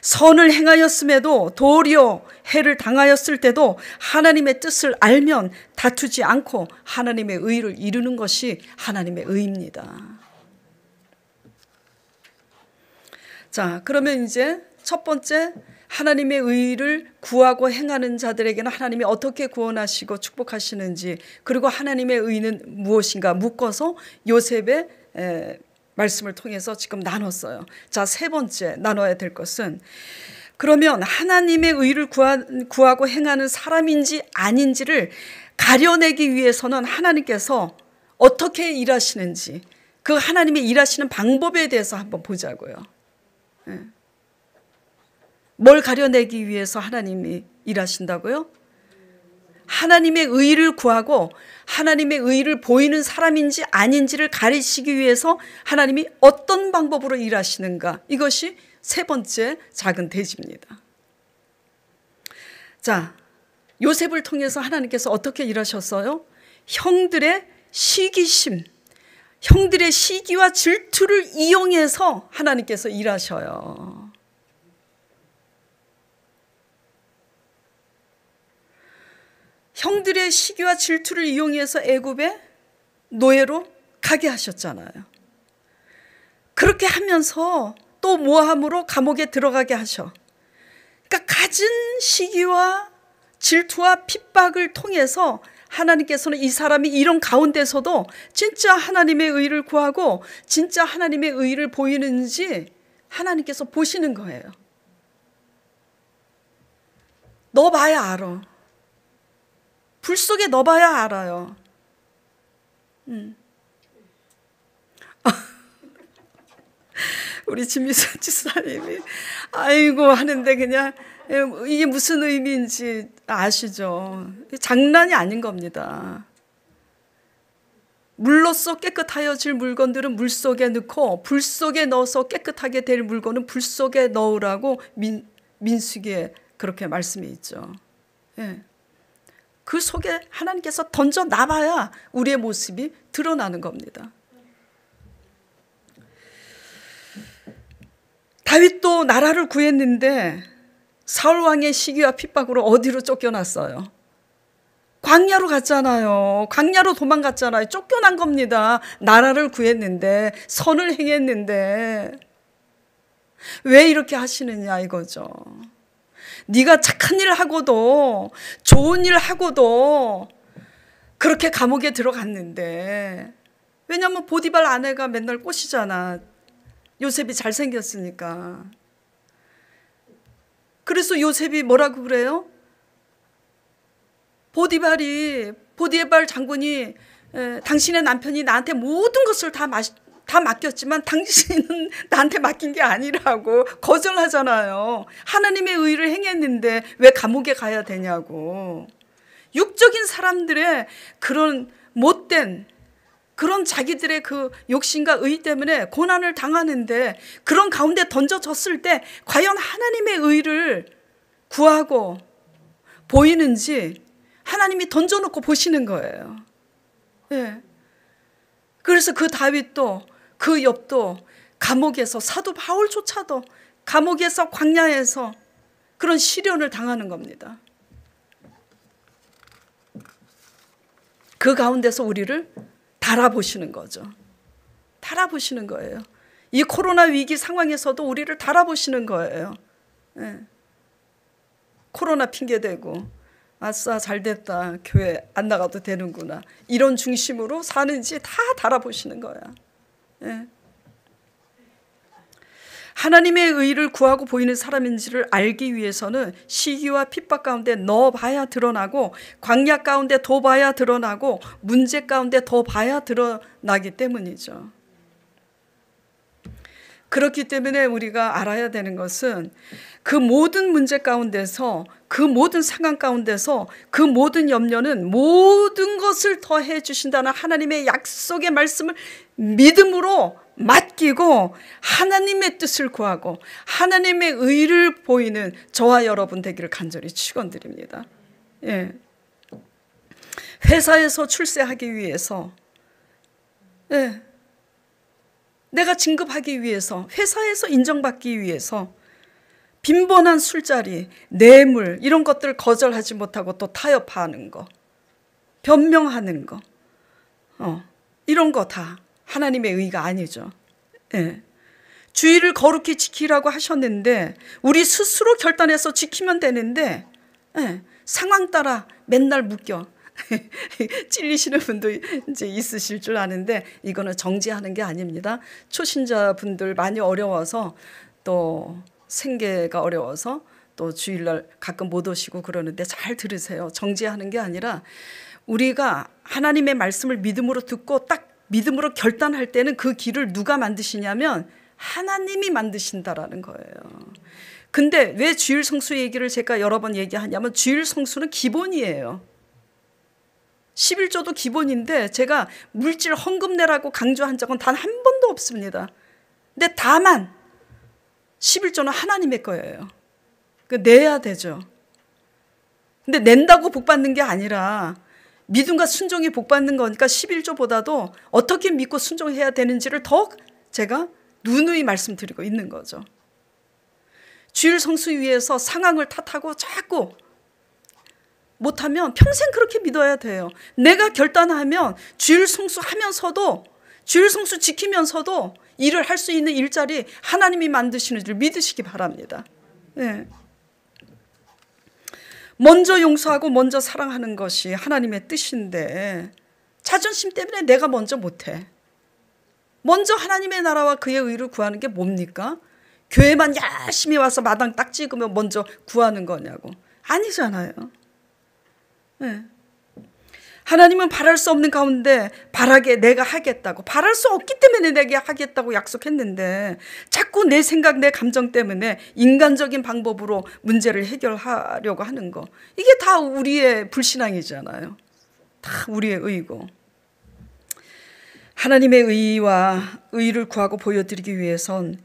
선을 행하였음에도 도리어 해를 당하였을 때도 하나님의 뜻을 알면 다투지 않고 하나님의 의를 이루는 것이 하나님의 의입니다. 자, 그러면 이제 첫 번째, 하나님의 의를 구하고 행하는 자들에게는 하나님이 어떻게 구원하시고 축복하시는지, 그리고 하나님의 의는 무엇인가 묶어서 요셉의 말씀을 통해서 지금 나눴어요. 자, 세 번째 나눠야 될 것은, 그러면 하나님의 의를 구하고 행하는 사람인지 아닌지를 가려내기 위해서는 하나님께서 어떻게 일하시는지, 그 하나님의 일하시는 방법에 대해서 한번 보자고요. 뭘 가려내기 위해서 하나님이 일하신다고요? 하나님의 의를 구하고 하나님의 의를 보이는 사람인지 아닌지를 가리시기 위해서 하나님이 어떤 방법으로 일하시는가, 이것이 세 번째 작은 대지입니다. 자, 요셉을 통해서 하나님께서 어떻게 일하셨어요? 형들의 시기심, 형들의 시기와 질투를 이용해서 하나님께서 일하셔요. 형들의 시기와 질투를 이용해서 애굽의 노예로 가게 하셨잖아요. 그렇게 하면서 또 모함으로 감옥에 들어가게 하셔. 그러니까 가진 시기와 질투와 핍박을 통해서 하나님께서는 이 사람이 이런 가운데서도 진짜 하나님의 의를 구하고 진짜 하나님의 의를 보이는지 하나님께서 보시는 거예요. 넣어봐야 알아. 불 속에 넣어봐야 알아요. 우리 진미선 지사님이 아이고 하는데 그냥 이게 무슨 의미인지 아시죠? 장난이 아닌 겁니다. 물로써 깨끗하여질 물건들은 물 속에 넣고 불 속에 넣어서 깨끗하게 될 물건은 불 속에 넣으라고 민수기에 그렇게 말씀이 있죠. 예. 그 속에 하나님께서 던져 놔봐야 우리의 모습이 드러나는 겁니다. 다윗도 나라를 구했는데 사울 왕의 시기와 핍박으로 어디로 쫓겨났어요? 광야로 갔잖아요. 광야로 도망갔잖아요. 쫓겨난 겁니다. 나라를 구했는데, 선을 행했는데 왜 이렇게 하시느냐 이거죠. 네가 착한 일 하고도 좋은 일 하고도 그렇게 감옥에 들어갔는데, 왜냐하면 보디발 아내가 맨날 꼬시잖아. 요셉이 잘생겼으니까. 그래서 요셉이 뭐라고 그래요? 보디발 장군이 당신의 남편이 나한테 모든 것을 다 맡겼지만 당신은 나한테 맡긴 게 아니라고 거절하잖아요. 하나님의 의를 행했는데 왜 감옥에 가야 되냐고. 육적인 사람들의 그런 못된, 그런 자기들의 그 욕심과 의 때문에 고난을 당하는데, 그런 가운데 던져졌을 때 과연 하나님의 의를 구하고 보이는지 하나님이 던져놓고 보시는 거예요. 예. 그래서 그 다윗도 그 욥도 감옥에서, 사도 바울조차도 감옥에서, 광야에서 그런 시련을 당하는 겁니다. 그 가운데서 우리를 달아보시는 거죠. 달아보시는 거예요. 이 코로나 위기 상황에서도 우리를 달아보시는 거예요. 네. 코로나 핑계대고 아싸 잘됐다, 교회 안 나가도 되는구나, 이런 중심으로 사는지 다 달아보시는 거야. 네. 하나님의 의를 구하고 보이는 사람인지를 알기 위해서는 시기와 핍박 가운데 넣어봐야 드러나고, 광야 가운데 더 봐야 드러나고, 문제 가운데 더 봐야 드러나기 때문이죠. 그렇기 때문에 우리가 알아야 되는 것은, 그 모든 문제 가운데서, 그 모든 상황 가운데서, 그 모든 염려는 모든 것을 더해 주신다는 하나님의 약속의 말씀을 믿음으로 맡기고 하나님의 뜻을 구하고 하나님의 의를 보이는 저와 여러분 되기를 간절히 축원드립니다. 예. 회사에서 출세하기 위해서, 예, 내가 진급하기 위해서, 회사에서 인정받기 위해서 빈번한 술자리, 뇌물, 이런 것들을 거절하지 못하고 또 타협하는 거, 변명하는 거, 이런 거 다 하나님의 의가 아니죠. 예. 주의를 거룩히 지키라고 하셨는데 우리 스스로 결단해서 지키면 되는데 상황 따라 맨날 묶여 찔리시는 분도 이제 있으실 줄 아는데 이거는 정지하는 게 아닙니다. 초신자분들 많이 어려워서 또 생계가 어려워서 또 주일날 가끔 못 오시고 그러는데 잘 들으세요. 정지하는 게 아니라 우리가 하나님의 말씀을 믿음으로 듣고 딱 믿음으로 결단할 때는 그 길을 누가 만드시냐면 하나님이 만드신다라는 거예요. 근데 왜 주일 성수 얘기를 제가 여러 번 얘기하냐면 주일 성수는 기본이에요. 11조도 기본인데 제가 물질 헌금 내라고 강조한 적은 단 한 번도 없습니다. 근데 다만 11조는 하나님의 거예요. 내야 되죠. 근데 낸다고 복 받는 게 아니라 믿음과 순종이 복 받는 거니까 11조보다도 어떻게 믿고 순종해야 되는지를 더 제가 누누이 말씀드리고 있는 거죠. 주일 성수 위해서 상황을 탓하고 자꾸 못하면 평생 그렇게 믿어야 돼요. 내가 결단하면 주일 성수 하면서도 주일 성수 지키면서도 일을 할 수 있는 일자리 하나님이 만드시는 줄 믿으시기 바랍니다. 네. 먼저 용서하고 먼저 사랑하는 것이 하나님의 뜻인데 자존심 때문에 내가 먼저 못해. 먼저 하나님의 나라와 그의 의를 구하는 게 뭡니까? 교회만 열심히 와서 마당 딱 찍으면 먼저 구하는 거냐고. 아니잖아요. 네. 하나님은 바랄 수 없는 가운데 바라게 내가 하겠다고, 바랄 수 없기 때문에 내게 하겠다고 약속했는데 자꾸 내 생각 내 감정 때문에 인간적인 방법으로 문제를 해결하려고 하는 거, 이게 다 우리의 불신앙이잖아요. 다 우리의 의고. 하나님의 의와 의를 구하고 보여드리기 위해선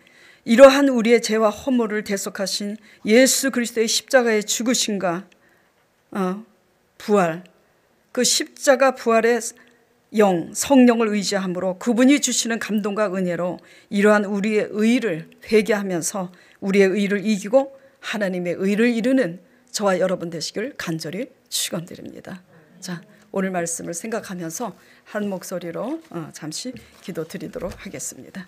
이러한 우리의 죄와 허물을 대속하신 예수 그리스도의 십자가의 죽으심과 부활, 그 십자가 부활의 영, 성령을 의지함으로 그분이 주시는 감동과 은혜로 이러한 우리의 의를 회개하면서 우리의 의를 이기고 하나님의 의를 이루는 저와 여러분 되시길 간절히 축원드립니다. 자, 오늘 말씀을 생각하면서 한 목소리로 잠시 기도 드리도록 하겠습니다.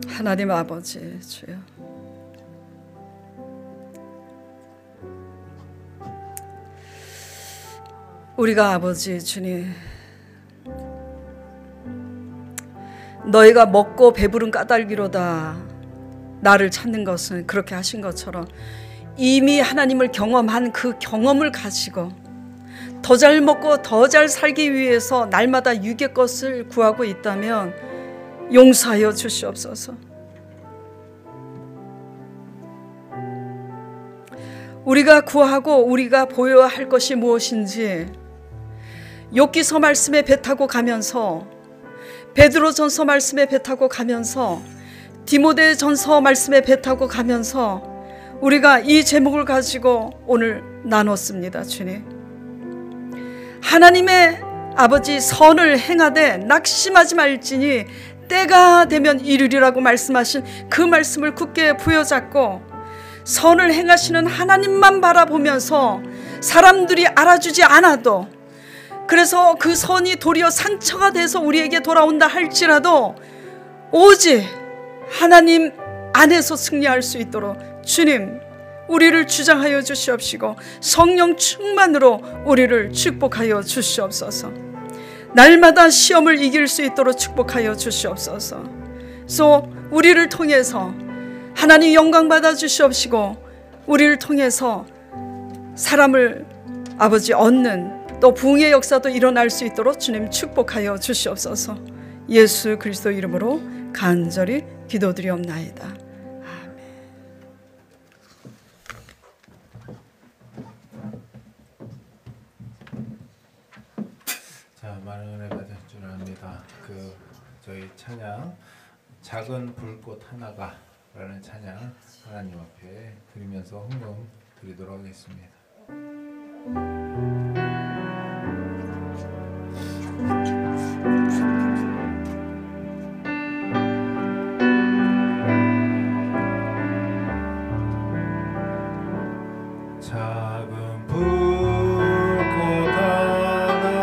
하나님 아버지 주여, 우리가 아버지 주님, 너희가 먹고 배부른 까닭이로다 나를 찾는 것은 그렇게 하신 것처럼 이미 하나님을 경험한 그 경험을 가지고 더 잘 먹고 더 잘 살기 위해서 날마다 육의 것을 구하고 있다면 용서하여 주시옵소서. 우리가 구하고 우리가 보여야 할 것이 무엇인지 욥기서 말씀에 배 타고 가면서, 베드로전서 말씀에 배 타고 가면서, 디모데전서 말씀에 배 타고 가면서 우리가 이 제목을 가지고 오늘 나눴습니다. 주님, 하나님의 아버지 선을 행하되 낙심하지 말지니 때가 되면 이르리라고 말씀하신 그 말씀을 굳게 부여잡고 선을 행하시는 하나님만 바라보면서 사람들이 알아주지 않아도, 그래서 그 선이 도리어 상처가 돼서 우리에게 돌아온다 할지라도 오직 하나님 안에서 승리할 수 있도록 주님 우리를 주장하여 주시옵시고 성령 충만으로 우리를 축복하여 주시옵소서. 날마다 시험을 이길 수 있도록 축복하여 주시옵소서. 또 우리를 통해서 하나님 영광 받아 주시옵시고 우리를 통해서 사람을 아버지 얻는 또 부흥의 역사도 일어날 수 있도록 주님 축복하여 주시옵소서. 예수 그리스도 이름으로 간절히 기도드리옵나이다. 아멘. 자, 많은 은혜 받을 줄 압니다. 저희 찬양 작은 불꽃 하나가 라는 찬양 하나님 앞에 드리면서 헌금 드리도록 하겠습니다. 작은 불꽃 하나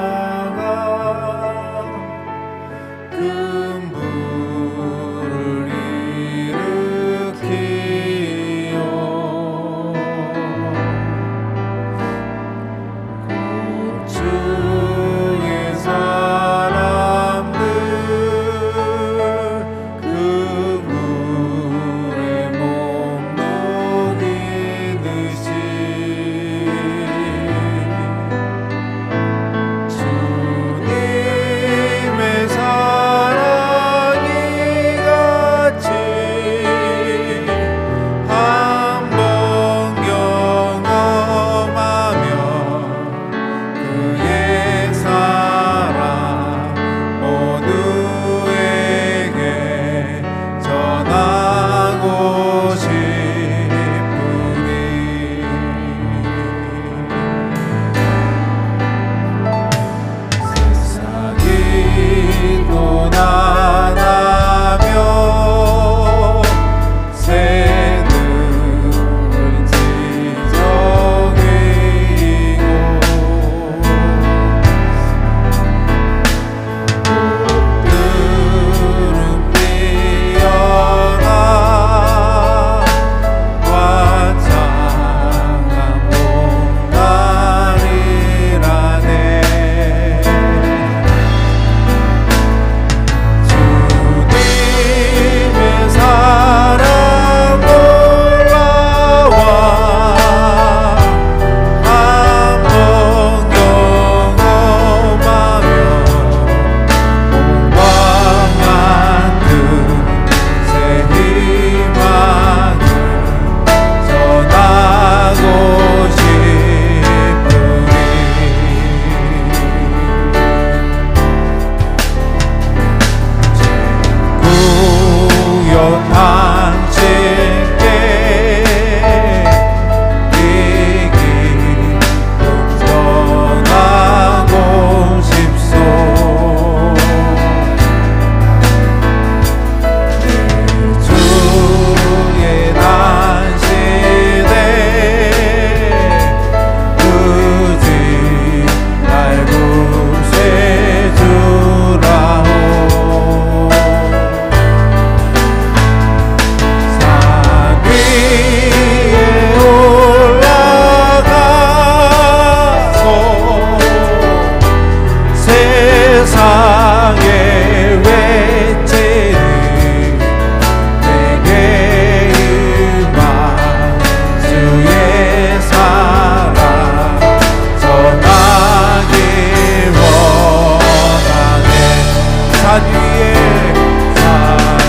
산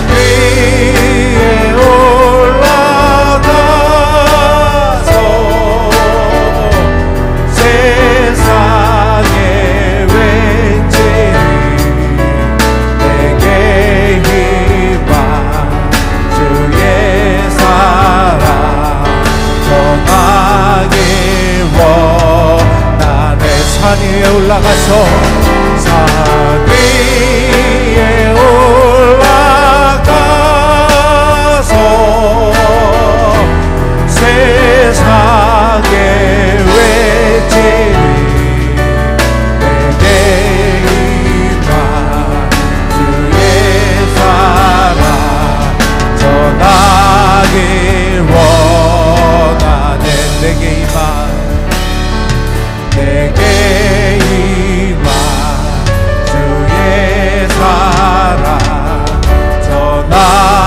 위에 올라가서 세상의 왠지 내게 힘과 주의 사랑 전하길 원하네. 산 위에 올라가서 산 위에 올라가서 세상의 외치리 내게 임한 주의 사랑 전하길 원하네. 내게 임한 주의 사랑 전하길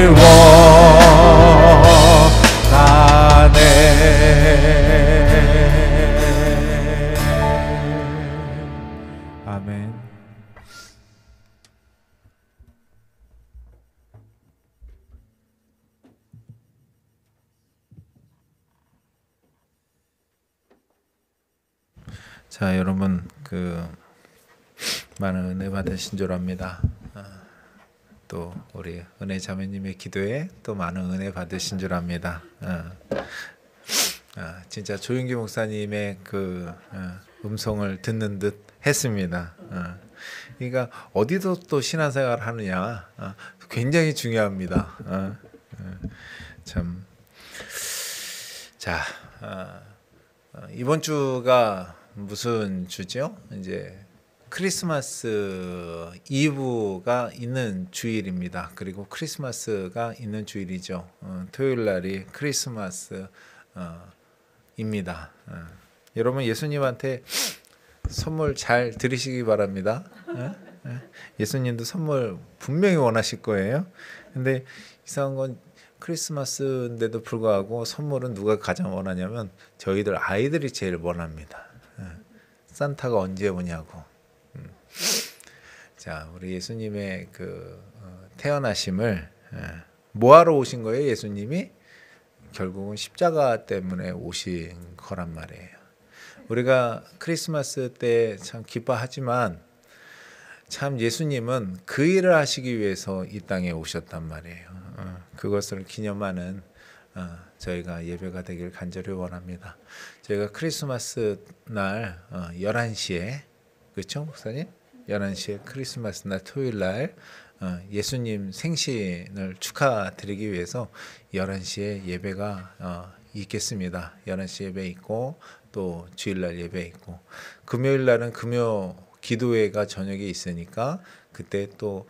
원하네. 아멘. 자, 여러분 많은 은혜 받으신 줄 압니다. 또 우리 은혜 자매님의 기도에 또 많은 은혜 받으신 줄 압니다. 진짜 조윤기 목사님의 음성을 듣는 듯 했습니다. 그러니까 어디서 또 신앙생활 하느냐 굉장히 중요합니다. 참. 자, 이번 주가 무슨 주죠? 이제 크리스마스 이브가 있는 주일입니다. 그리고 크리스마스가 있는 주일이죠. 토요일 날이 크리스마스입니다. 여러분 예수님한테 선물 잘 드리시기 바랍니다. 예수님도 선물 분명히 원하실 거예요. 근데 이상한 건 크리스마스인데도 불구하고 선물은 누가 가장 원하냐면 저희들 아이들이 제일 원합니다. 산타가 언제 오냐고. 자, 우리 예수님의 태어나심을 뭐하러 오신 거예요? 예수님이 결국은 십자가 때문에 오신 거란 말이에요. 우리가 크리스마스 때 참 기뻐하지만 참 예수님은 그 일을 하시기 위해서 이 땅에 오셨단 말이에요. 그것을 기념하는 저희가 예배가 되길 간절히 원합니다. 저희가 크리스마스 날 11시에 그렇죠, 목사님? 11시에 크리스마스 날 토요일 날 예수님 생신을 축하드리기 위해서 11시에 예배가 있겠습니다. 11시 예배 있고 또 주일날 예배 있고 금요일 날은 금요 기도회가 저녁에 있으니까 그때 또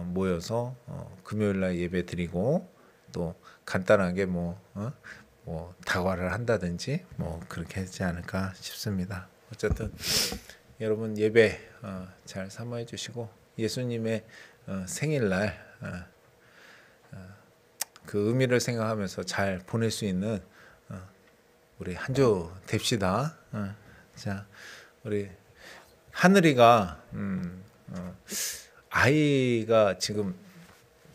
모여서 금요일 날 예배 드리고 또 간단하게 뭐 다과를 한다든지 뭐 그렇게 하지 않을까 싶습니다. 어쨌든 여러분 예배 잘 사모해 주시고 예수님의 생일날 그 의미를 생각하면서 잘 보낼 수 있는 우리 한 주 됩시다. 자, 우리 하늘이가 아이가 지금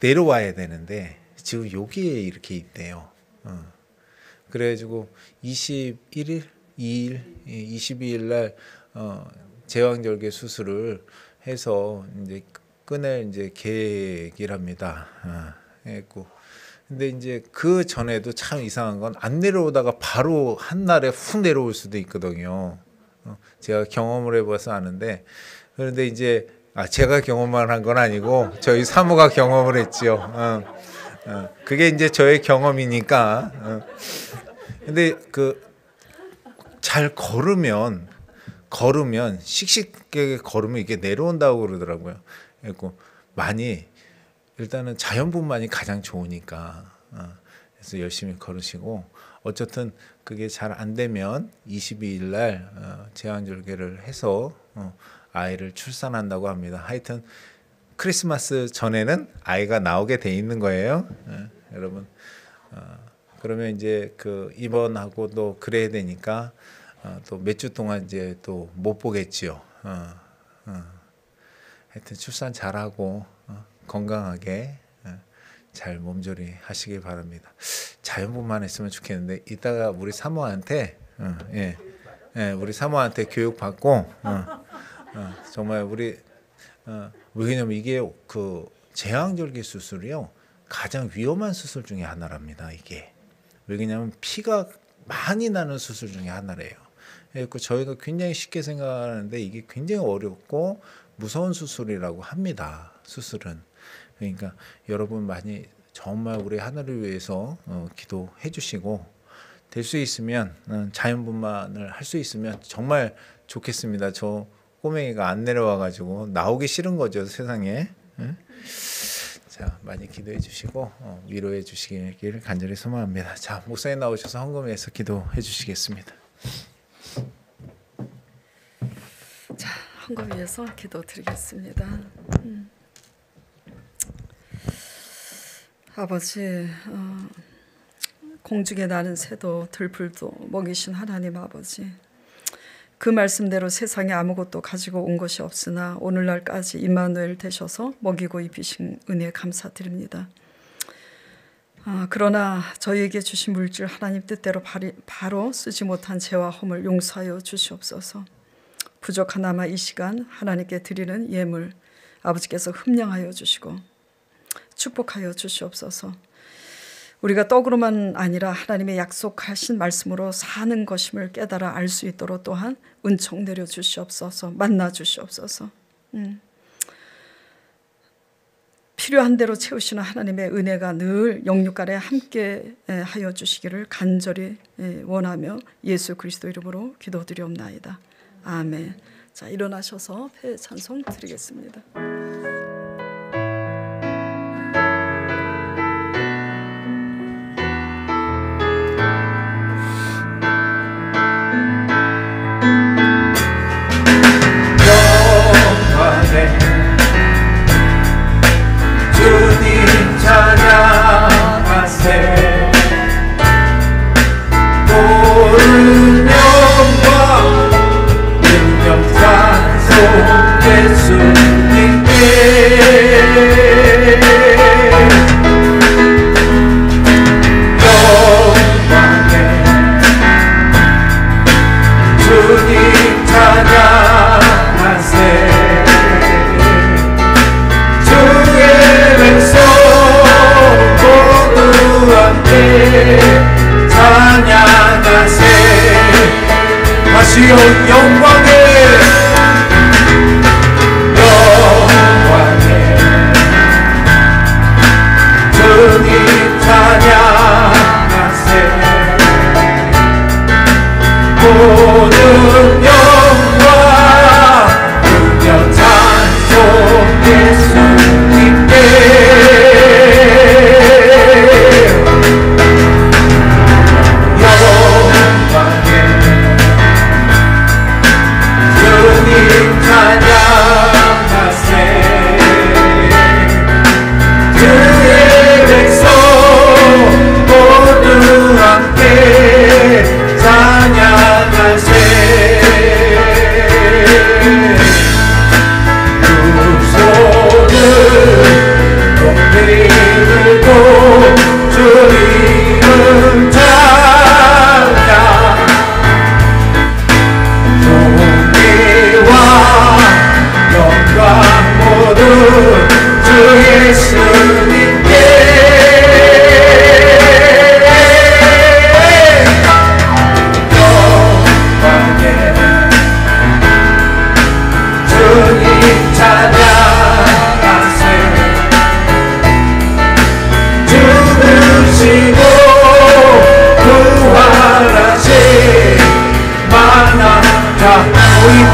내려와야 되는데 지금 여기에 이렇게 있대요. 그래가지고 21일, 22일 날 제왕절개 수술을 해서 이제 끊을 이제 계획이랍니다. 했고 근데 이제 그 전에도 참 이상한 건 안 내려오다가 바로 한 날에 훅 내려올 수도 있거든요. 제가 경험을 해봐서 아는데 그런데 이제 제가 경험만 한 건 아니고 저희 사모가 경험을 했지요. 그게 이제 저의 경험이니까. 근데 잘 걸으면 씩씩하게 걸으면 이게 내려온다고 그러더라고요. 그리고 많이 일단은 자연분만이 가장 좋으니까 그래서 열심히 걸으시고 어쨌든 그게 잘 안 되면 22일 날 제왕절개를 해서 아이를 출산한다고 합니다. 하여튼 크리스마스 전에는 아이가 나오게 돼 있는 거예요. 여러분 그러면 이제 입원하고 또 그래야 되니까 또 몇 주 동안 이제 또 못 보겠지요. 하여튼 출산 잘하고 건강하게 잘 몸조리 하시길 바랍니다. 자연분만 했으면 좋겠는데 이따가 우리 사모한테 우리 사모한테 교육 받고 정말 우리 왜냐면 이게 그 제왕절개 수술이요 가장 위험한 수술 중에 하나랍니다. 이게 왜냐면 피가 많이 나는 수술 중에 하나래요. 그래서 저희가 굉장히 쉽게 생각하는데 이게 굉장히 어렵고 무서운 수술이라고 합니다. 수술은. 그러니까 여러분 많이 정말 우리 하늘을 위해서 기도해 주시고 될 수 있으면 자연분만을 할 수 있으면 정말 좋겠습니다. 저 꼬맹이가 안 내려와 가지고 나오기 싫은 거죠, 세상에. 자, 많이 기도해 주시고 위로해 주시길 간절히 소망합니다. 자, 목사님 나오셔서 헌금해서 기도해 주시겠습니다. 자, 헌금 위해서 기도드리겠습니다. 아버지, 공중에 나는 새도 들풀도 먹이신 하나님 아버지, 그 말씀대로 세상에 아무것도 가지고 온 것이 없으나 오늘날까지 임마누엘 되셔서 먹이고 입히신 은혜 감사드립니다. 그러나 저희에게 주신 물질 하나님 뜻대로 바로 쓰지 못한 죄와 허물 용서하여 주시옵소서. 부족하나마 이 시간 하나님께 드리는 예물 아버지께서 흠량하여 주시고 축복하여 주시옵소서. 우리가 떡으로만 아니라 하나님의 약속하신 말씀으로 사는 것임을 깨달아 알 수 있도록 또한 은총 내려 주시옵소서. 만나 주시옵소서. 필요한 대로 채우시는 하나님의 은혜가 늘 영육간에 함께 하여 주시기를 간절히 원하며 예수 그리스도 이름으로 기도드리옵나이다. 아멘. 자, 일어나셔서 폐 찬송 드리겠습니다. 주님 찬양하세 모든 영광 능력 찬송 예수님께 영광에 주님 찬양하세 찬양하세 다시 온 영광에 주님 찬양하세 모든 영광 능력 찬송 예수님께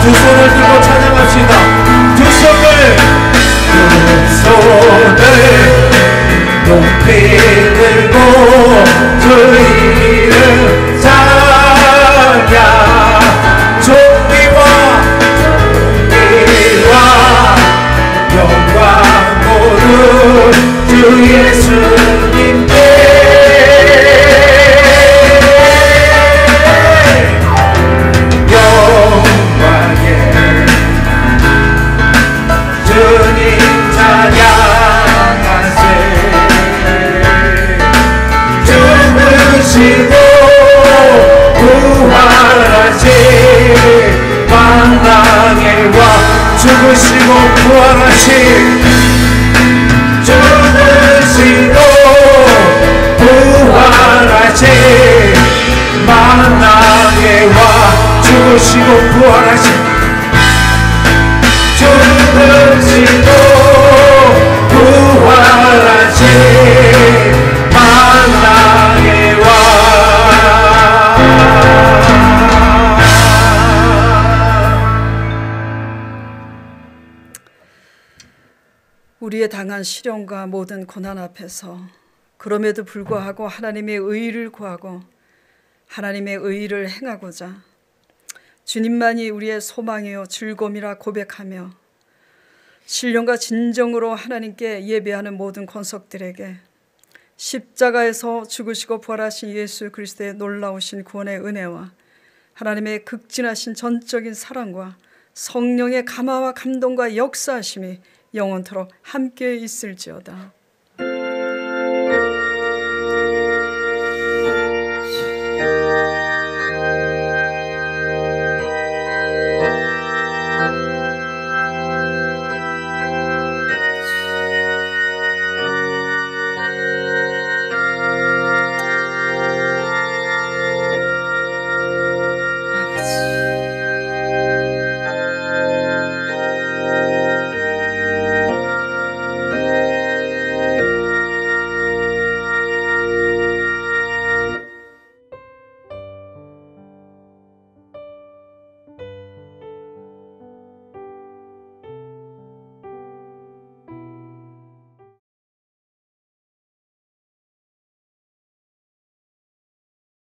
두 손을 들고 찬양합시다. 두 손을 높이 들고 주 이름 찬양 존귀와 영광 모두 주 예수님께 죽으시고 부활하신 죽으시고 부활하신 만왕의 왕 죽으시고 부활하신 죽으시고 부활하신 만왕의 왕 우리의 당한 시련과 모든 고난 앞에서 그럼에도 불구하고 하나님의 의를 구하고 하나님의 의를 행하고자 주님만이 우리의 소망이요 즐거움이라 고백하며 신령과 진정으로 하나님께 예배하는 모든 권속들에게 십자가에서 죽으시고 부활하신 예수 그리스도의 놀라우신 구원의 은혜와 하나님의 극진하신 전적인 사랑과 성령의 감화와 감동과 역사하심이 영원토록 함께 있을지어다.